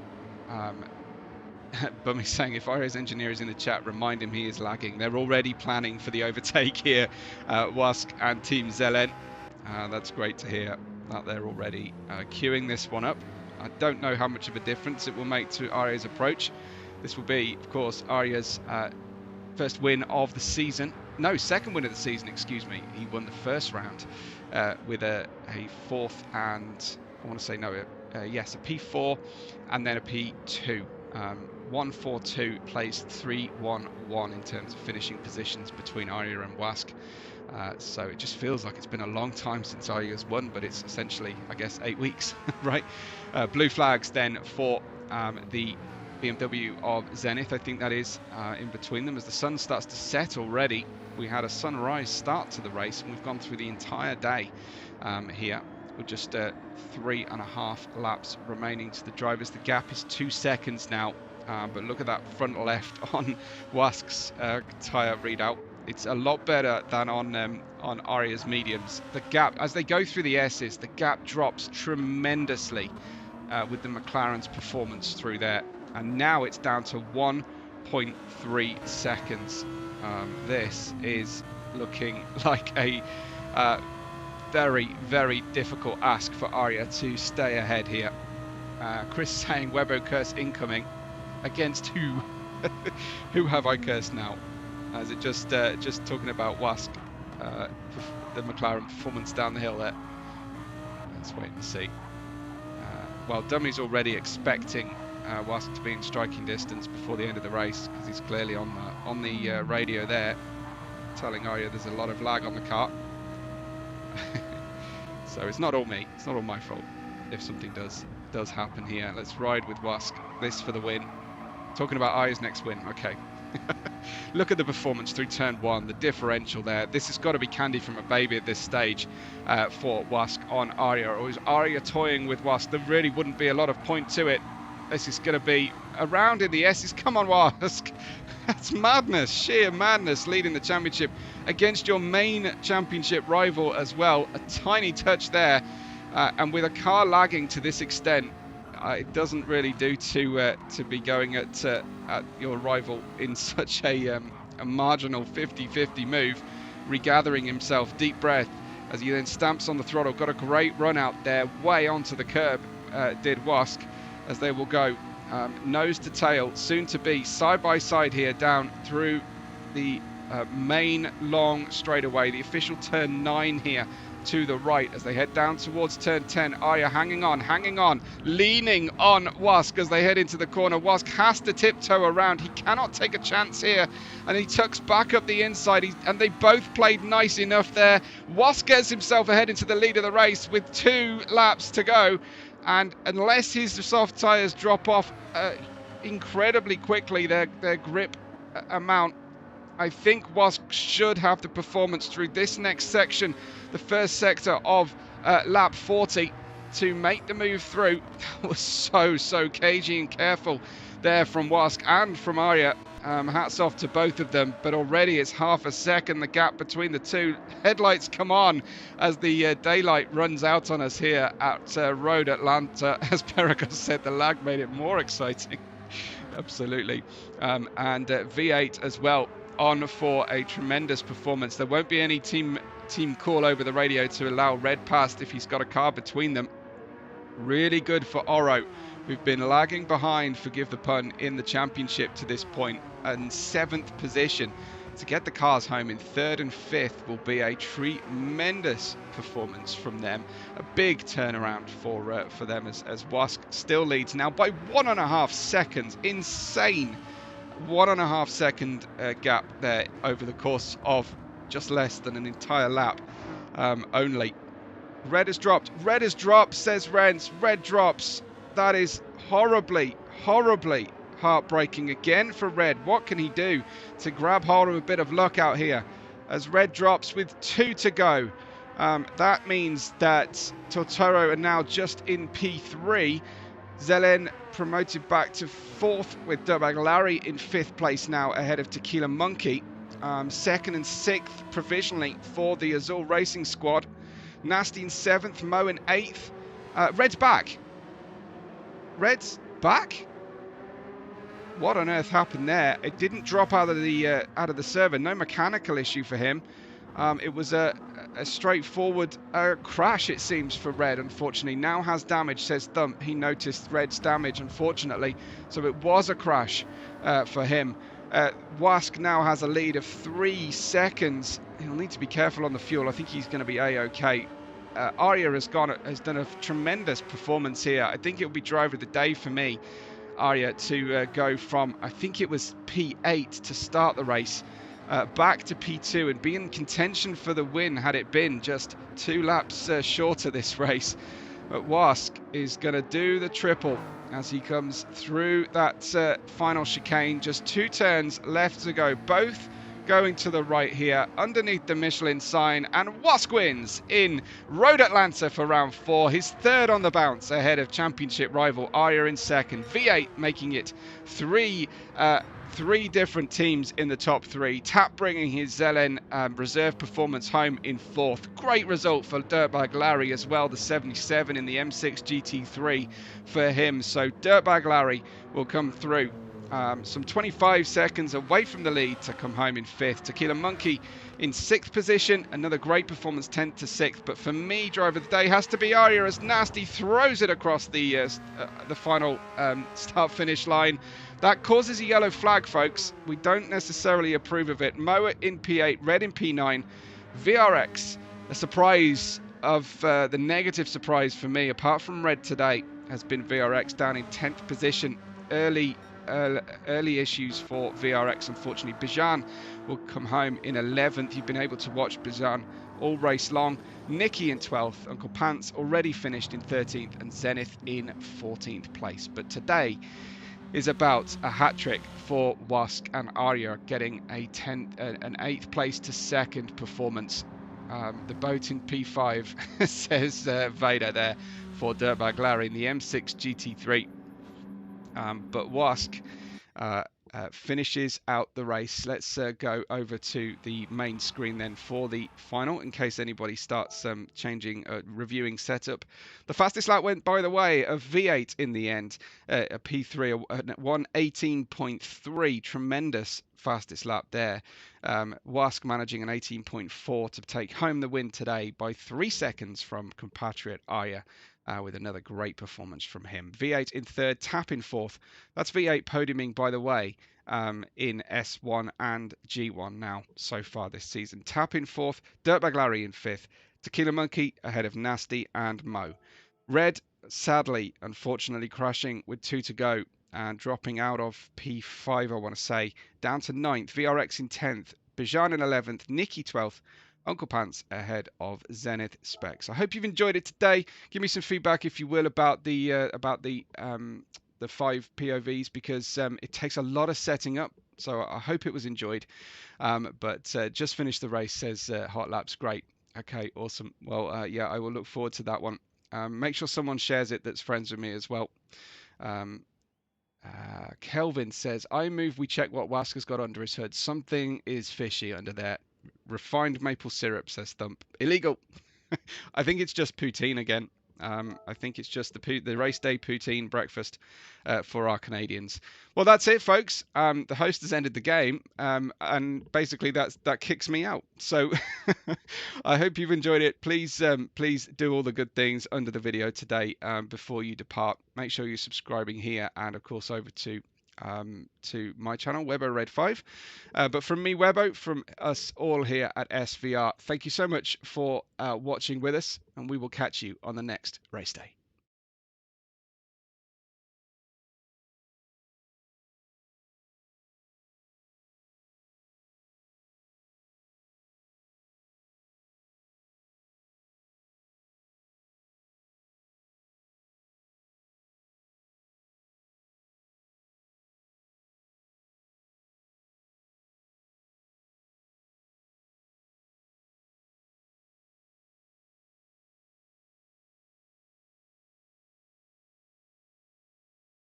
Bummy's saying if Arya's engineer is in the chat, remind him he is lagging. They're already planning for the overtake here, Wask and Team Zelen. That's great to hear that they're already queuing this one up. I don't know how much of a difference it will make to Arya's approach. This will be, of course, Arya's first win of the season. No, second win of the season, excuse me. He won the first round with a fourth and, I want to say no, yes, a P4 and then a P2. 1-4-2 placed 3-1-1 in terms of finishing positions between Arya and Wask. So it just feels like it's been a long time since Arya's won, but it's essentially, I guess, 8 weeks, right? Blue flags then for the BMW of Zenith, I think that is, in between them as the sun starts to set already. We had a sunrise start to the race, and we've gone through the entire day here with just 3.5 laps remaining to the drivers. The gap is 2 seconds now, but look at that front left on Wask's tyre readout. It's a lot better than on Arya's mediums. The gap, as they go through the S's, the gap drops tremendously with the McLaren's performance through there. And now it's down to 1.3 seconds. This is looking like a very, very difficult ask for Arya to stay ahead here. Chris saying Webo curse incoming. Against who? Who have I cursed now? Is it just talking about Wask, the McLaren performance down the hill there? Let's wait and see. Well, Dummy's already expecting Wask to be in striking distance before the end of the race, because he's clearly on the radio there, telling Arya there's a lot of lag on the car. So it's not all me. It's not all my fault if something does happen here. Let's ride with Wask. This for the win. Talking about Arya's next win. Okay. Look at the performance through turn 1, the differential there. This has got to be candy from a baby at this stage for Wask on Arya. Or is Arya toying with Wask? There really wouldn't be a lot of point to it. This is going to be around in the S's. Come on, Wask. That's madness, sheer madness, leading the championship against your main championship rival as well. A tiny touch there. And with a car lagging to this extent, it doesn't really do to be going at your rival in such a marginal 50-50 move. Regathering himself, deep breath as he then stamps on the throttle. Got a great run out there, way onto the curb, did Wask, as they will go nose to tail, soon to be side by side here down through the main long straightaway, the official turn 9 here to the right as they head down towards turn 10. Arya hanging on, leaning on Wask as they head into the corner. Wask has to tiptoe around. He cannot take a chance here, and he tucks back up the inside, and they both played nice enough there. Wask gets himself ahead into the lead of the race with 2 laps to go, and unless his soft tyres drop off incredibly quickly, their grip amount, I think Wask should have the performance through this next section, the first sector of lap 40, to make the move through. That was so cagey and careful there from Wask and from Arya. Hats off to both of them, but already it's half a second, the gap between the two. Headlights come on as the daylight runs out on us here at Road Atlanta. As Pericles said, the lag made it more exciting. Absolutely. And V8 as well on for a tremendous performance. There won't be any team call over the radio to allow Red past if he's got a car between them. Really good for Oro, who've been lagging behind, forgive the pun, in the championship to this point, and 7th position. To get the cars home in 3rd and 5th will be a tremendous performance from them. A big turnaround for them as Wask still leads now by 1.5 seconds. Insane 1.5 second gap there over the course of just less than an entire lap only. Red has dropped. Red has dropped, says Renz. Red drops. That is horribly, horribly heartbreaking again for Red. What can he do to grab hold of a bit of luck out here as Red drops with 2 to go? That means that Totoro are now just in P3. Zelen promoted back to 4th with Dirtbag Larry in 5th place now ahead of Tequila Monkey. 2nd and 6th provisionally for the Azul Racing Squad. Nasty in 7th, Mo in 8th. Red's back. Red's back? What on earth happened there? It didn't drop out of the server. No mechanical issue for him. It was a straightforward crash, it seems, for Red, unfortunately. Now has damage, says Thump. He noticed Red's damage, unfortunately. So it was a crash for him. Wask now has a lead of 3 seconds. He'll need to be careful on the fuel. I think he's going to be A-OK. Arya has done a tremendous performance here. I think it'll be driver of the day for me, Arya, to go from, I think it was P8 to start the race, back to P2 and be in contention for the win had it been just 2 laps short of this race. But Wask is going to do the triple as he comes through that final chicane. Just 2 turns left to go, both going to the right here underneath the Michelin sign, and Wask wins in Road Atlanta for round 4, his 3rd on the bounce ahead of championship rival Arya in 2nd. V8 making it 3 different teams in the top 3. Tap bringing his Zelen reserve performance home in 4th. Great result for Dirtbag Larry as well, the 77 in the M6 GT3 for him. So Dirtbag Larry will come through some 25 seconds away from the lead to come home in 5th. Tequila Monkey in 6th position, another great performance, 10th to 6th. But for me, driver of the day has to be Arya as Nasty throws it across the final start-finish line. That causes a yellow flag, folks. We don't necessarily approve of it. Moa in P8, Red in P9, VRX. A surprise of the negative surprise for me, apart from Red today, has been VRX down in 10th position. Early issues for VRX, unfortunately. Bijan will come home in 11th. You've been able to watch Bijan all race long. Nicky in 12th. Uncle Pants already finished in 13th, and Zenith in 14th place. But today is about a hat trick for Wask and Arya, getting an 8th place to 2nd performance. The boat in P5 says Vader there for Dirtbag Larry in the M6 GT3. But Wask finishes out the race. Let's go over to the main screen then for the final, in case anybody starts reviewing setup. The fastest lap went, by the way, a V8 in the end, a P3, a 1:18.3, tremendous fastest lap there. Wask managing an 18.4 to take home the win today by 3 seconds from compatriot Arya. With another great performance from him. V8 in 3rd, Tap in 4th. That's V8 podiuming, by the way, in S1 and G1 now so far this season. Tap in 4th, Dirtbag Larry in 5th, Tequila Monkey ahead of Nasty and Mo. Red, sadly, unfortunately, crashing with 2 to go and dropping out of P5, I want to say, down to 9th. VRX in 10th, Bijan in 11th, Nicky 12th, Uncle Pants ahead of Zenith Specs. I hope you've enjoyed it today. Give me some feedback, if you will, about the 5 POVs, because it takes a lot of setting up. So I hope it was enjoyed. But just finished the race, says Hot Laps. Great. Okay, awesome. Well, yeah, I will look forward to that one. Make sure someone shares it that's friends with me as well. Kelvin says, I move, we check what Wask has got under his hood. Something is fishy under there. Refined maple syrup, says Thump. Illegal. I think it's just poutine again. I think it's just the race day poutine breakfast for our Canadians. Well, that's it, folks. The host has ended the game, and basically that kicks me out. So I hope you've enjoyed it. Please do all the good things under the video today before you depart. Make sure you're subscribing here, and of course over to my channel, Webbo Red 5. But from me, Webbo, from us all here at SVR, thank you so much for watching with us, and we will catch you on the next race day.